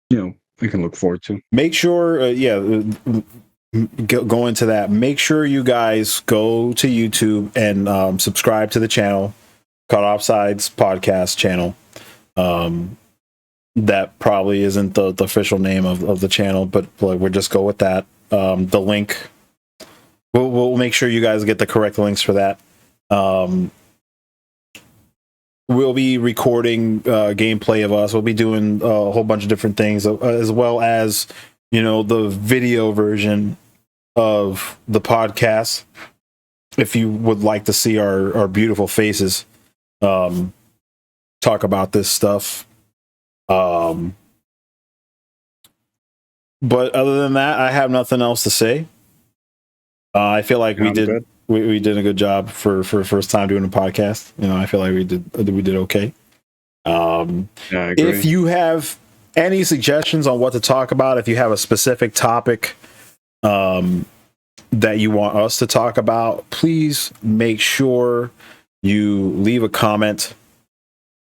we can look forward to. Make sure, go into that. Make sure you guys go to YouTube and subscribe to the channel called Offsides Podcast channel. That probably isn't the official name of the channel, but we'll just go with that. The link, we'll make sure you guys get the correct links for that. We'll be recording gameplay of us. We'll be doing a whole bunch of different things, as well as the video version of the podcast. If you would like to see our beautiful faces talk about this stuff. But other than that, I have nothing else to say. I feel like we did a good job for first time doing a podcast. I feel like we did okay. Yeah, I agree. If you have any suggestions on what to talk about, if you have a specific topic that you want us to talk about, please make sure you leave a comment.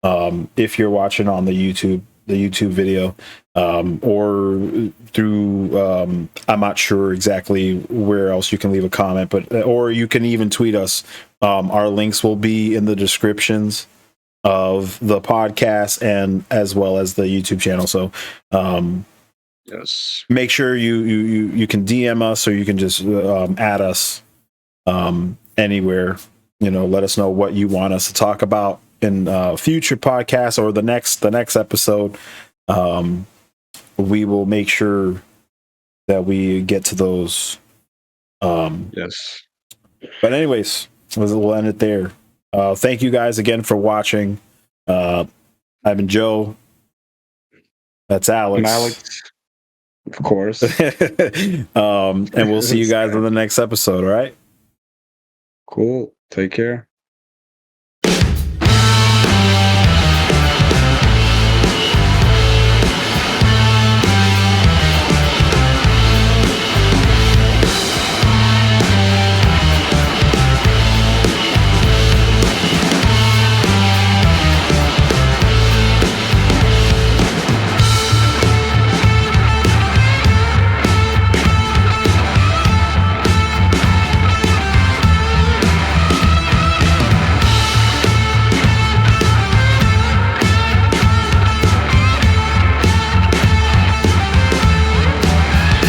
If you're watching on the YouTube video, or through I'm not sure exactly where else you can leave a comment, but or you can even tweet us. Our links will be in the descriptions of the podcast and as well as the YouTube channel. So yes, make sure you can DM us, or you can just add us anywhere. Let us know what you want us to talk about in future podcasts or the next episode. We will make sure that we get to those. yes. But anyways, we'll end it there. Thank you guys again for watching. I've been Joe. That's Alex. And Alex, of course. And we'll see you guys on the next episode. All right. Cool. Take care.